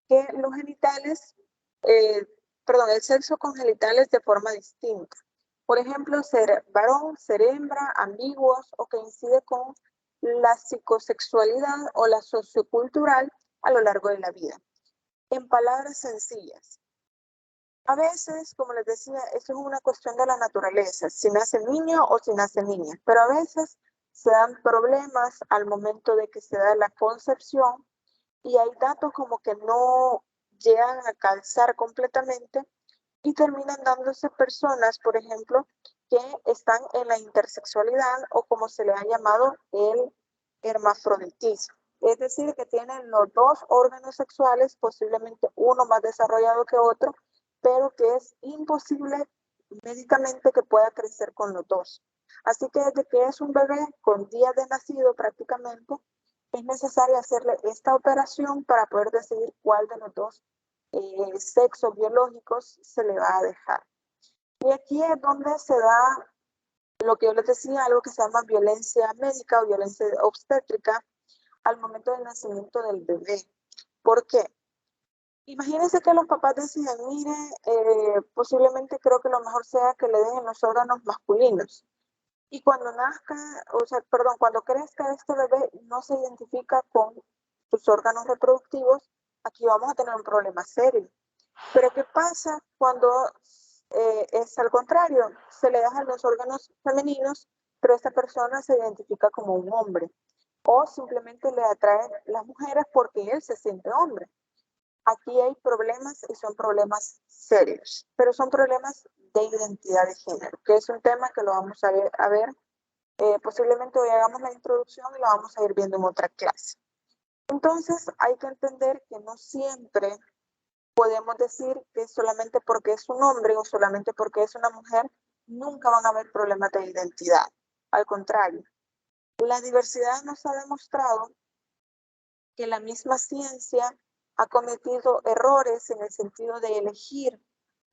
que los genitales, el sexo con genitales de forma distinta. Por ejemplo, ser varón, ser hembra, ambiguos o que incide con la psicosexualidad o la sociocultural a lo largo de la vida. En palabras sencillas, a veces, como les decía, eso es una cuestión de la naturaleza, si nace niño o si nace niña, pero a veces se dan problemas al momento de que se da la concepción y hay datos como que no llegan a calzar completamente y terminan dándose personas, por ejemplo, que están en la intersexualidad o como se le ha llamado el hermafroditismo. Es decir, que tienen los dos órganos sexuales, posiblemente uno más desarrollado que otro, pero que es imposible médicamente que pueda crecer con los dos. Así que desde que es un bebé con días de nacido prácticamente, es necesario hacerle esta operación para poder decidir cuál de los dos sexos biológicos se le va a dejar. Y aquí es donde se da lo que yo les decía, algo que se llama violencia médica o violencia obstétrica al momento del nacimiento del bebé. ¿Por qué? Imagínense que los papás decían, mire, posiblemente creo que lo mejor sea que le dejen los órganos masculinos. Y cuando nazca, cuando crezca este bebé no se identifica con sus órganos reproductivos, aquí vamos a tener un problema serio. Pero ¿qué pasa cuando es al contrario? Se le dejan los órganos femeninos, pero esta persona se identifica como un hombre. O simplemente le atraen las mujeres porque él se siente hombre. Aquí hay problemas y son problemas serios, pero son problemas de identidad de género, que es un tema que lo vamos a ver. Posiblemente hoy hagamos la introducción y lo vamos a ir viendo en otra clase. Entonces hay que entender que no siempre podemos decir que solamente porque es un hombre o solamente porque es una mujer, nunca van a haber problemas de identidad. Al contrario, la diversidad nos ha demostrado que la misma ciencia ha cometido errores en el sentido de elegir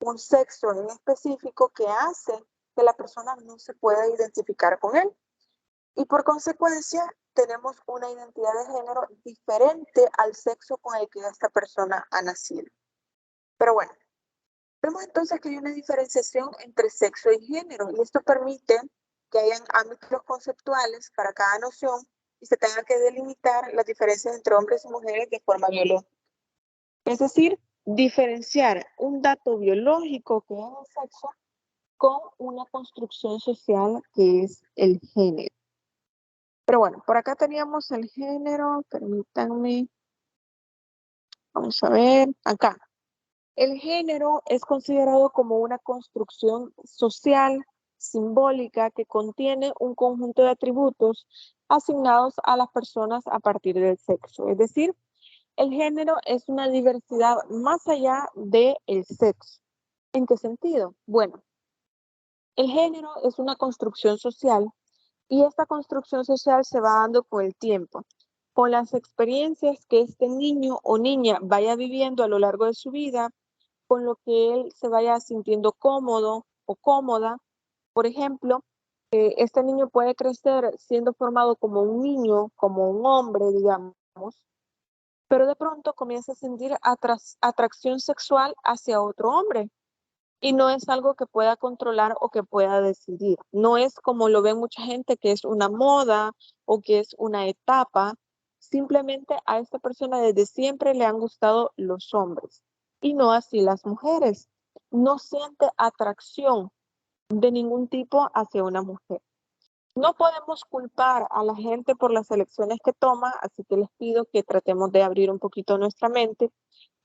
un sexo en específico que hace que la persona no se pueda identificar con él. Y por consecuencia, tenemos una identidad de género diferente al sexo con el que esta persona ha nacido. Pero bueno, vemos entonces que hay una diferenciación entre sexo y género, y esto permite que hayan ámbitos conceptuales para cada noción y se tenga que delimitar las diferencias entre hombres y mujeres de forma biológica. Es decir, diferenciar un dato biológico que es el sexo con una construcción social que es el género. Pero bueno, por acá teníamos el género, permítanme, vamos a ver, acá. El género es considerado como una construcción social, simbólica, que contiene un conjunto de atributos asignados a las personas a partir del sexo. Es decir, el género es una diversidad más allá del sexo. ¿En qué sentido? Bueno, el género es una construcción social y esta construcción social se va dando con el tiempo, con las experiencias que este niño o niña vaya viviendo a lo largo de su vida, con lo que él se vaya sintiendo cómodo o cómoda. Por ejemplo, este niño puede crecer siendo formado como un niño, como un hombre, digamos, pero de pronto comienza a sentir atracción sexual hacia otro hombre. Y no es algo que pueda controlar o que pueda decidir. No es como lo ve mucha gente, que es una moda o que es una etapa. Simplemente a esta persona desde siempre le han gustado los hombres y no así las mujeres. No siente atracción de ningún tipo hacia una mujer. No podemos culpar a la gente por las elecciones que toma, así que les pido que tratemos de abrir un poquito nuestra mente.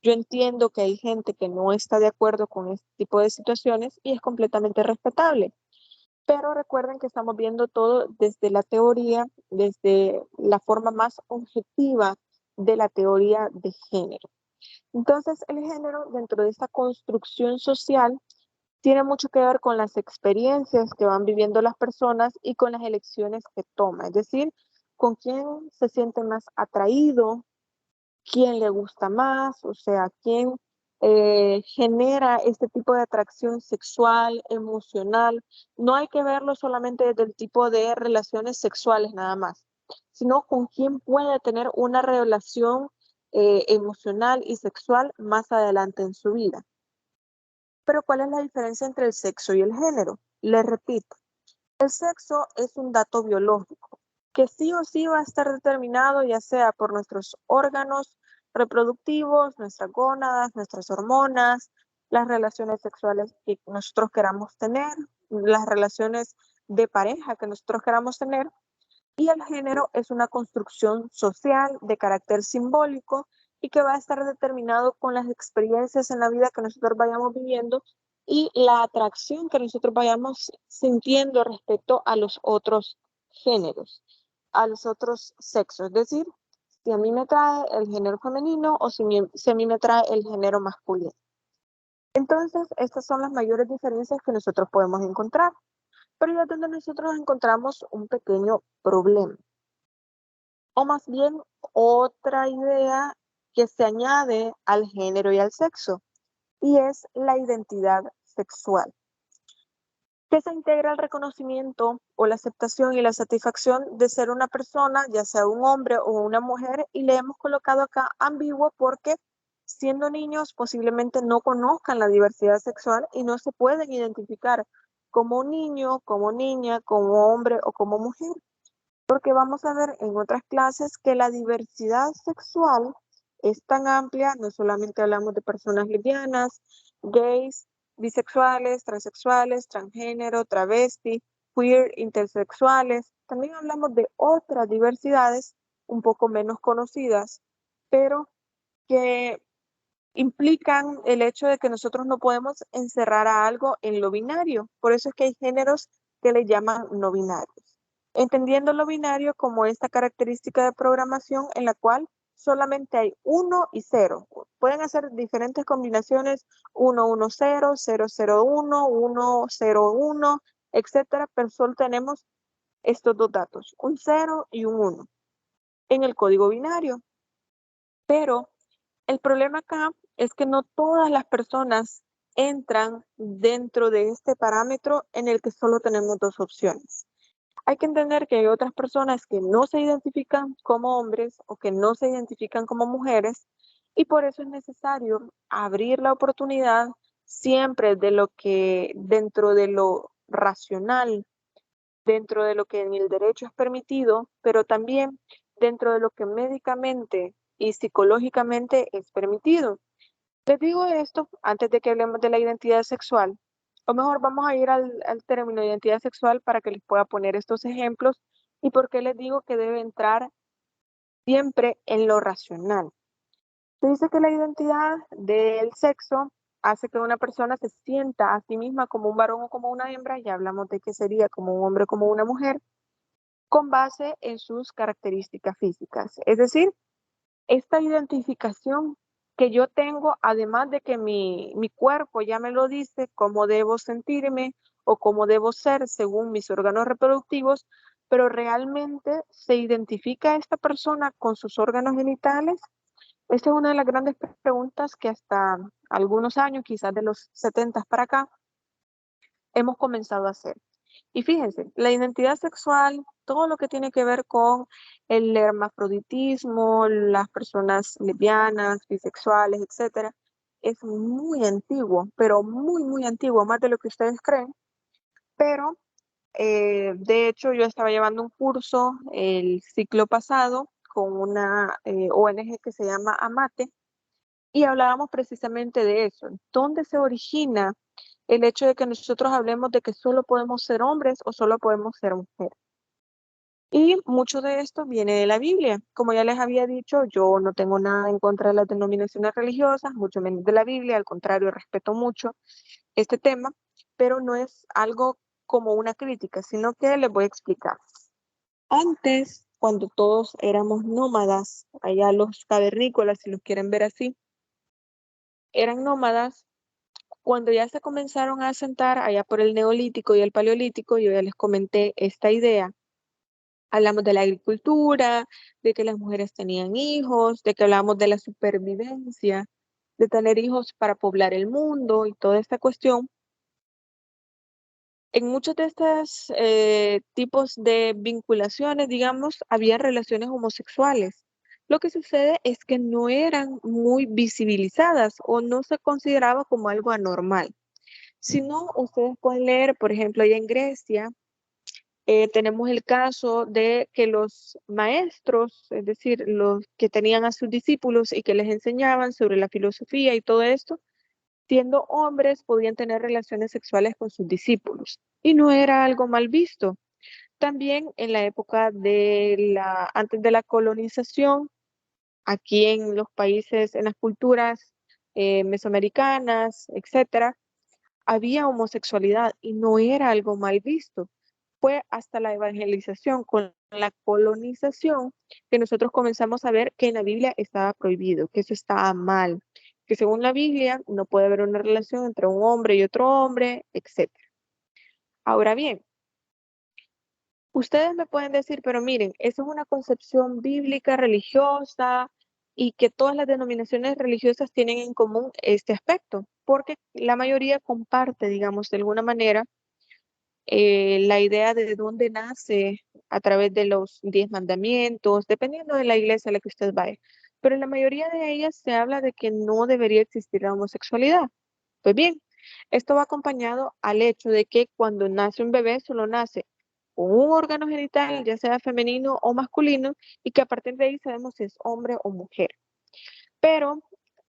Yo entiendo que hay gente que no está de acuerdo con este tipo de situaciones y es completamente respetable. Pero recuerden que estamos viendo todo desde la teoría, desde la forma más objetiva de la teoría de género. Entonces, el género, dentro de esta construcción social, tiene mucho que ver con las experiencias que van viviendo las personas y con las elecciones que toman. Es decir, con quién se siente más atraído, quién le gusta más, o sea, quién genera este tipo de atracción sexual, emocional. No hay que verlo solamente desde el tipo de relaciones sexuales nada más, sino con quién puede tener una relación emocional y sexual más adelante en su vida. Pero ¿cuál es la diferencia entre el sexo y el género? Les repito, el sexo es un dato biológico que sí o sí va a estar determinado ya sea por nuestros órganos reproductivos, nuestras gónadas, nuestras hormonas, las relaciones sexuales que nosotros queramos tener, las relaciones de pareja que nosotros queramos tener. Y el género es una construcción social de carácter simbólico y que va a estar determinado con las experiencias en la vida que nosotros vayamos viviendo y la atracción que nosotros vayamos sintiendo respecto a los otros géneros, a los otros sexos. Es decir, si a mí me trae el género femenino o si a mí me trae el género masculino. Entonces, estas son las mayores diferencias que nosotros podemos encontrar. Pero ya donde nosotros encontramos un pequeño problema, o más bien otra idea que se añade al género y al sexo, y es la identidad sexual, que se integra al reconocimiento o la aceptación y la satisfacción de ser una persona, ya sea un hombre o una mujer, y le hemos colocado acá ambiguo porque siendo niños posiblemente no conozcan la diversidad sexual y no se pueden identificar como niño, como niña, como hombre o como mujer. Porque vamos a ver en otras clases que la diversidad sexual es tan amplia, no solamente hablamos de personas lesbianas, gays, bisexuales, transexuales, transgénero, travesti, queer, intersexuales. También hablamos de otras diversidades un poco menos conocidas, pero que implican el hecho de que nosotros no podemos encerrar a algo en lo binario. Por eso es que hay géneros que le llaman no binarios. Entendiendo lo binario como esta característica de programación en la cual solamente hay 1 y 0. Pueden hacer diferentes combinaciones 1, 1, 0, 0, 0, 1, 1, 0, 1, etcétera, pero solo tenemos estos dos datos, un 0 y un 1 en el código binario. Pero el problema acá es que no todas las personas entran dentro de este parámetro en el que solo tenemos dos opciones. Hay que entender que hay otras personas que no se identifican como hombres o que no se identifican como mujeres y por eso es necesario abrir la oportunidad siempre de lo que dentro de lo racional, dentro de lo que en el derecho es permitido, pero también dentro de lo que médicamente y psicológicamente es permitido. Les digo esto antes de que hablemos de la identidad sexual, o mejor vamos a ir al término de identidad sexual para que les pueda poner estos ejemplos y por qué les digo que debe entrar siempre en lo racional. Se dice que la identidad del sexo hace que una persona se sienta a sí misma como un varón o como una hembra, ya hablamos de que sería como un hombre o como una mujer, con base en sus características físicas. Es decir, esta identificación que yo tengo, además de que mi cuerpo ya me lo dice, cómo debo sentirme o cómo debo ser según mis órganos reproductivos, pero realmente se identifica esta persona con sus órganos genitales. Esta es una de las grandes preguntas que hasta algunos años, quizás de los 70 para acá, hemos comenzado a hacer. Y fíjense, la identidad sexual, todo lo que tiene que ver con el hermafroditismo, las personas lesbianas, bisexuales, etcétera, es muy antiguo, pero muy, muy antiguo, más de lo que ustedes creen. Pero, de hecho, yo estaba llevando un curso el ciclo pasado con una ONG que se llama AMATE y hablábamos precisamente de eso. ¿Dónde se origina el hecho de que nosotros hablemos de que solo podemos ser hombres o solo podemos ser mujeres? Y mucho de esto viene de la Biblia. Como ya les había dicho, yo no tengo nada en contra de las denominaciones religiosas, mucho menos de la Biblia, al contrario, respeto mucho este tema, pero no es algo como una crítica, sino que les voy a explicar. Antes, cuando todos éramos nómadas, allá los cavernícolas, si los quieren ver así, eran nómadas. Cuando ya se comenzaron a asentar allá por el Neolítico y el Paleolítico, yo ya les comenté esta idea. Hablamos de la agricultura, de que las mujeres tenían hijos, de que hablamos de la supervivencia, de tener hijos para poblar el mundo y toda esta cuestión. En muchos de estos tipos de vinculaciones, digamos, había relaciones homosexuales. Lo que sucede es que no eran muy visibilizadas o no se consideraba como algo anormal. Si no, ustedes pueden leer, por ejemplo, allá en Grecia, tenemos el caso de que los maestros, es decir, los que tenían a sus discípulos y que les enseñaban sobre la filosofía y todo esto, siendo hombres, podían tener relaciones sexuales con sus discípulos. Y no era algo mal visto. También en la época antes de la colonización, aquí en los países, en las culturas mesoamericanas, etcétera, había homosexualidad y no era algo mal visto. Fue hasta la evangelización, con la colonización, que nosotros comenzamos a ver que en la Biblia estaba prohibido, que eso estaba mal, que según la Biblia no puede haber una relación entre un hombre y otro hombre, etc. Ahora bien, ustedes me pueden decir, pero miren, eso es una concepción bíblica, religiosa, y que todas las denominaciones religiosas tienen en común este aspecto, porque la mayoría comparte, digamos, de alguna manera, la idea de dónde nace a través de los 10 mandamientos, dependiendo de la iglesia a la que usted vaya. Pero en la mayoría de ellas se habla de que no debería existir la homosexualidad. Pues bien, esto va acompañado al hecho de que cuando nace un bebé solo nace con un órgano genital, ya sea femenino o masculino, y que a partir de ahí sabemos si es hombre o mujer. Pero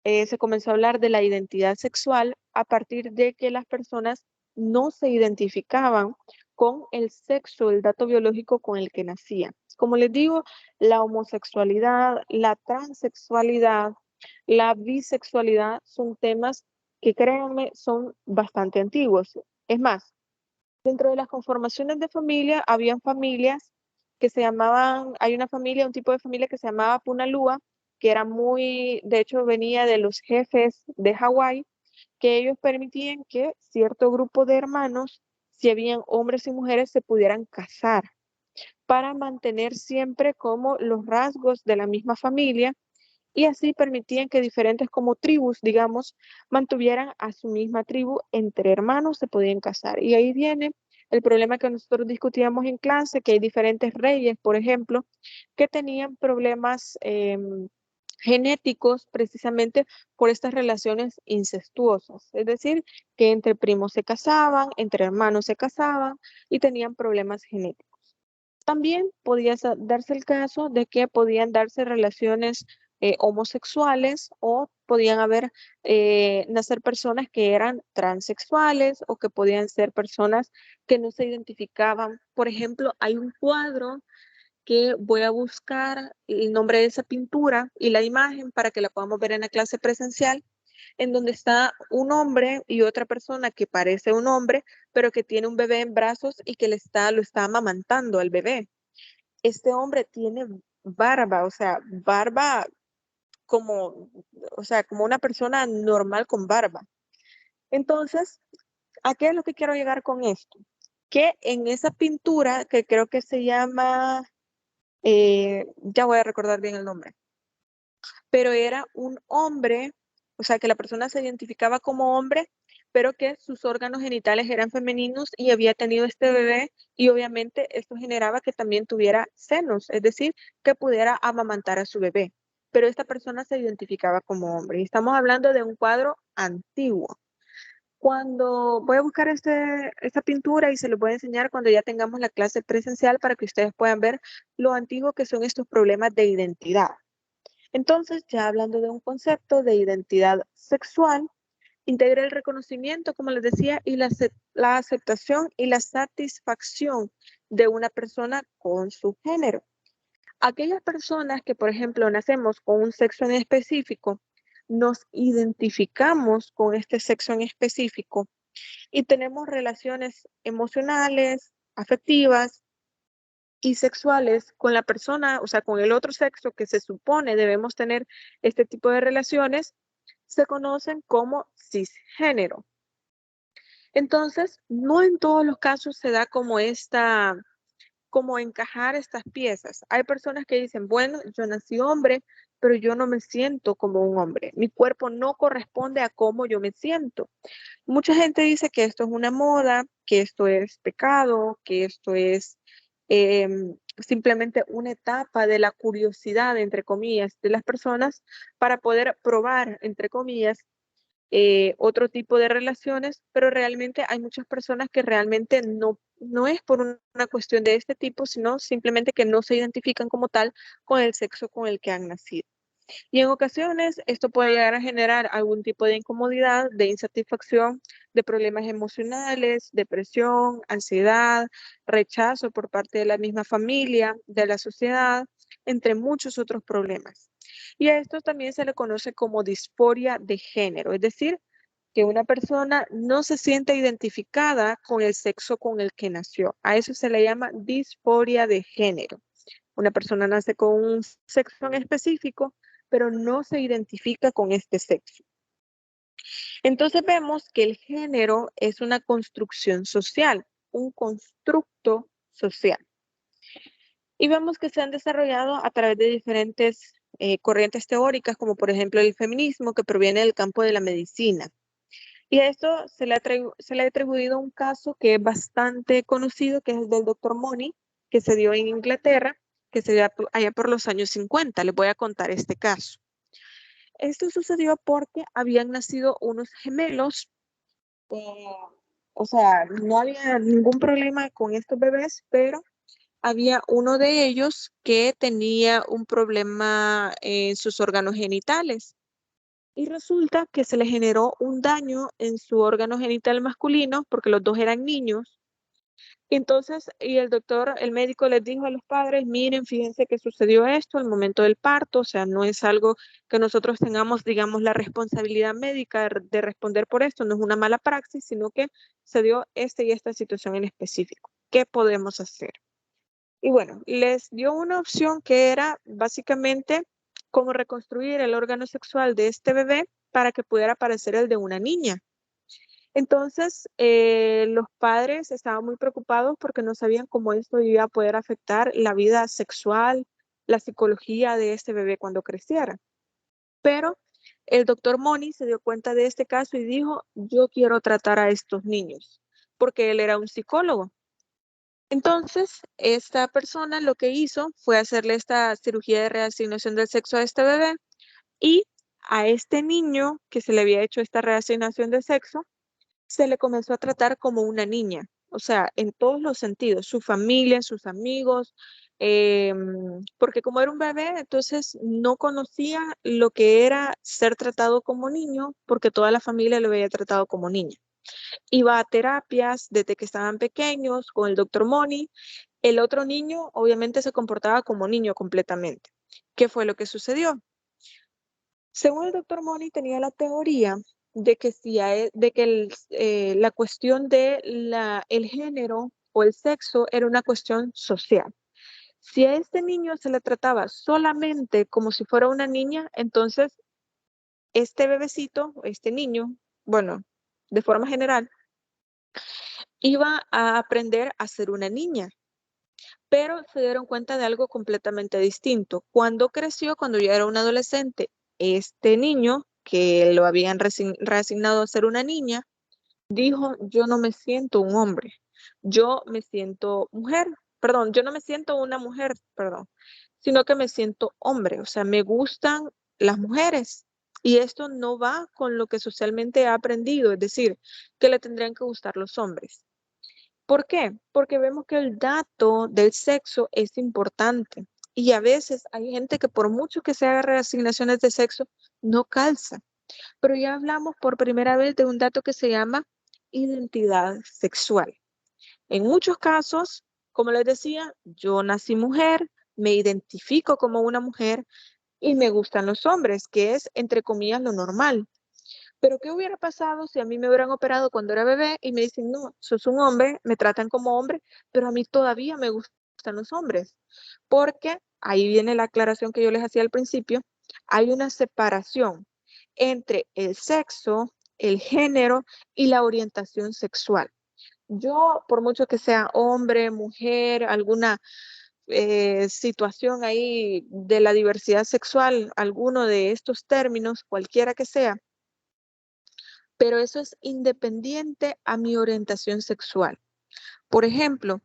se comenzó a hablar de la identidad sexual a partir de que las personas no se identificaban con el sexo, el dato biológico con el que nacían. Como les digo, la homosexualidad, la transexualidad, la bisexualidad son temas que, créanme, son bastante antiguos. Es más, dentro de las conformaciones de familia, habían familias que se llamaban, hay una familia, un tipo de familia que se llamaba Punalúa, que era muy, de hecho venía de los jefes de Hawái, que ellos permitían que cierto grupo de hermanos, si habían hombres y mujeres, se pudieran casar para mantener siempre como los rasgos de la misma familia, y así permitían que diferentes como tribus, digamos, mantuvieran a su misma tribu, entre hermanos se podían casar. Y ahí viene el problema que nosotros discutíamos en clase, que hay diferentes reyes, por ejemplo, que tenían problemas genéticos precisamente por estas relaciones incestuosas, es decir, que entre primos se casaban, entre hermanos se casaban y tenían problemas genéticos. También podía darse el caso de que podían darse relaciones homosexuales, o podían nacer personas que eran transexuales, o que podían ser personas que no se identificaban. Por ejemplo, hay un cuadro que voy a buscar el nombre de esa pintura y la imagen para que la podamos ver en la clase presencial, en donde está un hombre y otra persona que parece un hombre, pero que tiene un bebé en brazos y que lo está amamantando al bebé. Este hombre tiene barba, o sea, barba como, o sea, como una persona normal con barba. Entonces, ¿a qué es lo que quiero llegar con esto? Que en esa pintura, que creo que se llama, ya voy a recordar bien el nombre, pero era un hombre, o sea, que la persona se identificaba como hombre, pero que sus órganos genitales eran femeninos y había tenido este bebé, y obviamente esto generaba que también tuviera senos, es decir, que pudiera amamantar a su bebé, pero esta persona se identificaba como hombre. Y estamos hablando de un cuadro antiguo. Cuando voy a buscar esta pintura y se los voy a enseñar cuando ya tengamos la clase presencial, para que ustedes puedan ver lo antiguo que son estos problemas de identidad. Entonces, ya hablando de un concepto de identidad sexual, integra el reconocimiento, como les decía, y la aceptación y la satisfacción de una persona con su género. Aquellas personas que, por ejemplo, nacemos con un sexo en específico, nos identificamos con este sexo en específico, Y tenemos relaciones emocionales, afectivas y sexuales con la persona, o sea, con el otro sexo que se supone debemos tener este tipo de relaciones, se conocen como cisgénero. Entonces, no en todos los casos se da como encajar estas piezas. Hay personas que dicen, bueno, yo nací hombre, pero yo no me siento como un hombre. Mi cuerpo no corresponde a cómo yo me siento. Mucha gente dice que esto es una moda, que esto es pecado, que esto es simplemente una etapa de la curiosidad, entre comillas, de las personas para poder probar, entre comillas, otro tipo de relaciones, pero realmente hay muchas personas que realmente no es por una cuestión de este tipo, sino simplemente que no se identifican como tal con el sexo con el que han nacido. Y en ocasiones esto puede llegar a generar algún tipo de incomodidad, de insatisfacción, de problemas emocionales, depresión, ansiedad, rechazo por parte de la misma familia, de la sociedad, entre muchos otros problemas. Y a esto también se le conoce como disforia de género, es decir, que una persona no se siente identificada con el sexo con el que nació. A eso se le llama disforia de género. Una persona nace con un sexo en específico, pero no se identifica con este sexo. Entonces vemos que el género es una construcción social, un constructo social. Y vemos que se han desarrollado a través de diferentes corrientes teóricas, como por ejemplo el feminismo, que proviene del campo de la medicina. Y a esto se le ha atribuido un caso que es bastante conocido, que es el del doctor Money, que se dio en Inglaterra, que se dio allá por los años 50. Les voy a contar este caso. Esto sucedió porque habían nacido unos gemelos, o sea, no había ningún problema con estos bebés, pero había uno de ellos que tenía un problema en sus órganos genitales. Y resulta que se le generó un daño en su órgano genital masculino porque los dos eran niños. Entonces, y el médico les dijo a los padres, miren, fíjense que sucedió esto al momento del parto, o sea, no es algo que nosotros tengamos, digamos, la responsabilidad médica de responder por esto, no es una mala praxis, sino que se dio esta y esta situación en específico. ¿Qué podemos hacer? Y bueno, les dio una opción que era básicamente cómo reconstruir el órgano sexual de este bebé para que pudiera parecer el de una niña. Entonces, los padres estaban muy preocupados porque no sabían cómo esto iba a poder afectar la vida sexual, la psicología de este bebé cuando creciera. Pero el doctor Money se dio cuenta de este caso y dijo, yo quiero tratar a estos niños, porque él era un psicólogo. Entonces, esta persona lo que hizo fue hacerle esta cirugía de reasignación del sexo a este bebé y a este niño que se le había hecho esta reasignación de sexo, se le comenzó a tratar como una niña, o sea, en todos los sentidos, su familia, sus amigos, porque como era un bebé, entonces no conocía lo que era ser tratado como niño, porque toda la familia lo había tratado como niña. Iba a terapias desde que estaban pequeños con el doctor Money. El otro niño obviamente se comportaba como niño completamente. ¿Qué fue lo que sucedió? Según el doctor Money tenía la teoría de que, la cuestión de el género o el sexo era una cuestión social. Si a este niño se le trataba solamente como si fuera una niña, entonces este bebecito, este niño, bueno, de forma general, iba a aprender a ser una niña. Pero se dieron cuenta de algo completamente distinto. Cuando creció, cuando ya era un adolescente, este niño, que lo habían reasignado a ser una niña, dijo, yo no me siento un hombre, yo me siento mujer, perdón, yo no me siento una mujer, perdón, sino que me siento hombre, o sea, me gustan las mujeres. Y esto no va con lo que socialmente ha aprendido, es decir, que le tendrían que gustar los hombres. ¿Por qué? Porque vemos que el dato del sexo es importante y a veces hay gente que por mucho que se haga reasignaciones de sexo, no calza. Pero ya hablamos por primera vez de un dato que se llama identidad sexual. En muchos casos, como les decía, yo nací mujer, me identifico como una mujer y me gustan los hombres, que es entre comillas lo normal. Pero ¿qué hubiera pasado si a mí me hubieran operado cuando era bebé y me dicen, no, sos un hombre, me tratan como hombre, pero a mí todavía me gustan los hombres? Porque ahí viene la aclaración que yo les hacía al principio, hay una separación entre el sexo, el género y la orientación sexual. Yo, por mucho que sea hombre, mujer, alguna situación ahí de la diversidad sexual, alguno de estos términos, cualquiera que sea, pero eso es independiente a mi orientación sexual. Por ejemplo,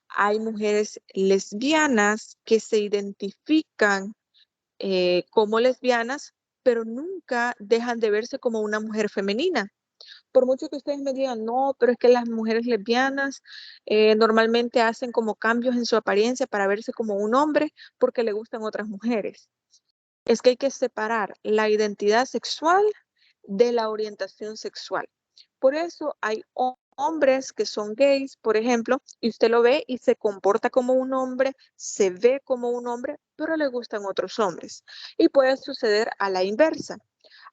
hay mujeres lesbianas que se identifican como lesbianas, pero nunca dejan de verse como una mujer femenina. Por mucho que ustedes me digan, no, pero es que las mujeres lesbianas normalmente hacen como cambios en su apariencia para verse como un hombre porque le gustan otras mujeres. Es que hay que separar la identidad sexual de la orientación sexual. Por eso hay hombres que son gays, por ejemplo, y usted lo ve y se comporta como un hombre, se ve como un hombre, pero le gustan otros hombres. Y puede suceder a la inversa.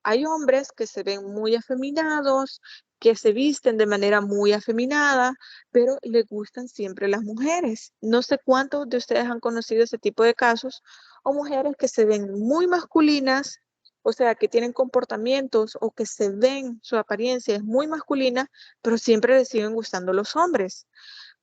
Hay hombres que se ven muy afeminados, que se visten de manera muy afeminada, pero le gustan siempre las mujeres. No sé cuántos de ustedes han conocido ese tipo de casos, o mujeres que se ven muy masculinas, o sea, que tienen comportamientos o que se ven, su apariencia es muy masculina, pero siempre les siguen gustando los hombres,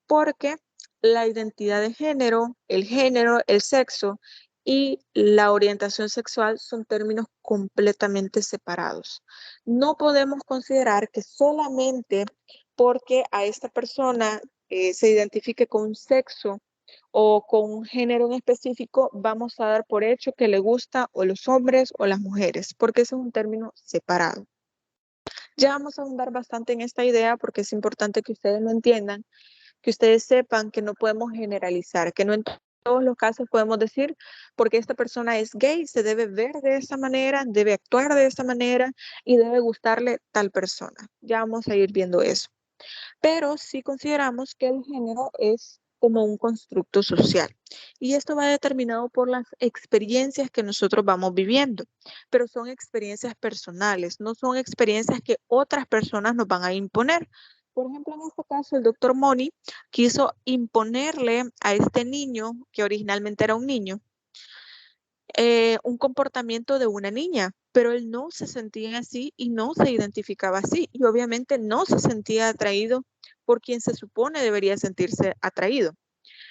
porque la identidad de género, el sexo y la orientación sexual son términos completamente separados. No podemos considerar que solamente porque a esta persona se identifique con un sexo o con un género en específico, vamos a dar por hecho que le gusta o los hombres o las mujeres, porque ese es un término separado. Ya vamos a ahondar bastante en esta idea porque es importante que ustedes lo entiendan, que ustedes sepan que no podemos generalizar, que no en todos los casos podemos decir, porque esta persona es gay, se debe ver de esta manera, debe actuar de esta manera y debe gustarle tal persona. Ya vamos a ir viendo eso. Pero sí consideramos que el género es como un constructo social. Y esto va determinado por las experiencias que nosotros vamos viviendo, pero son experiencias personales, no son experiencias que otras personas nos van a imponer. Por ejemplo, en este caso, el doctor Moni quiso imponerle a este niño, que originalmente era un niño, un comportamiento de una niña, pero él no se sentía así y no se identificaba así y obviamente no se sentía atraído por quien se supone debería sentirse atraído.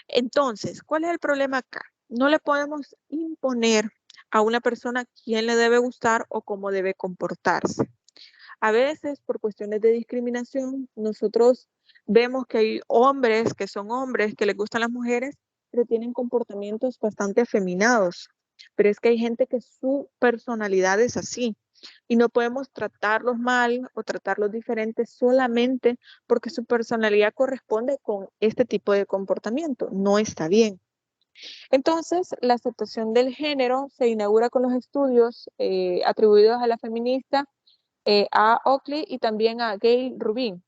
Entonces, ¿cuál es el problema acá? No le podemos imponer a una persona quién le debe gustar o cómo debe comportarse. A veces, por cuestiones de discriminación, nosotros vemos que hay hombres que son hombres, que les gustan las mujeres, pero tienen comportamientos bastante afeminados. Pero es que hay gente que su personalidad es así y no podemos tratarlos mal o tratarlos diferentes solamente porque su personalidad corresponde con este tipo de comportamiento. No está bien. Entonces, la aceptación del género se inaugura con los estudios atribuidos a la feminista a Oakley y también a Gail Rubin,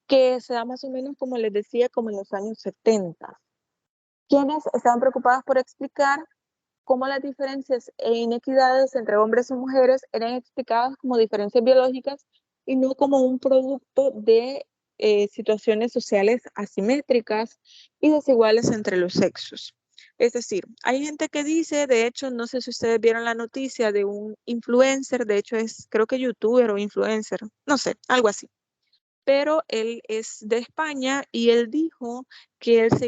que se da más o menos, como les decía, como en los años 70, quienes estaban preocupadas por explicar cómo las diferencias e inequidades entre hombres y mujeres eran explicadas como diferencias biológicas y no como un producto de situaciones sociales asimétricas y desiguales entre los sexos. Es decir, hay gente que dice, de hecho, no sé si ustedes vieron la noticia de un influencer, de hecho es, creo que youtuber o influencer, no sé, algo así. Pero él es de España y él dijo que él se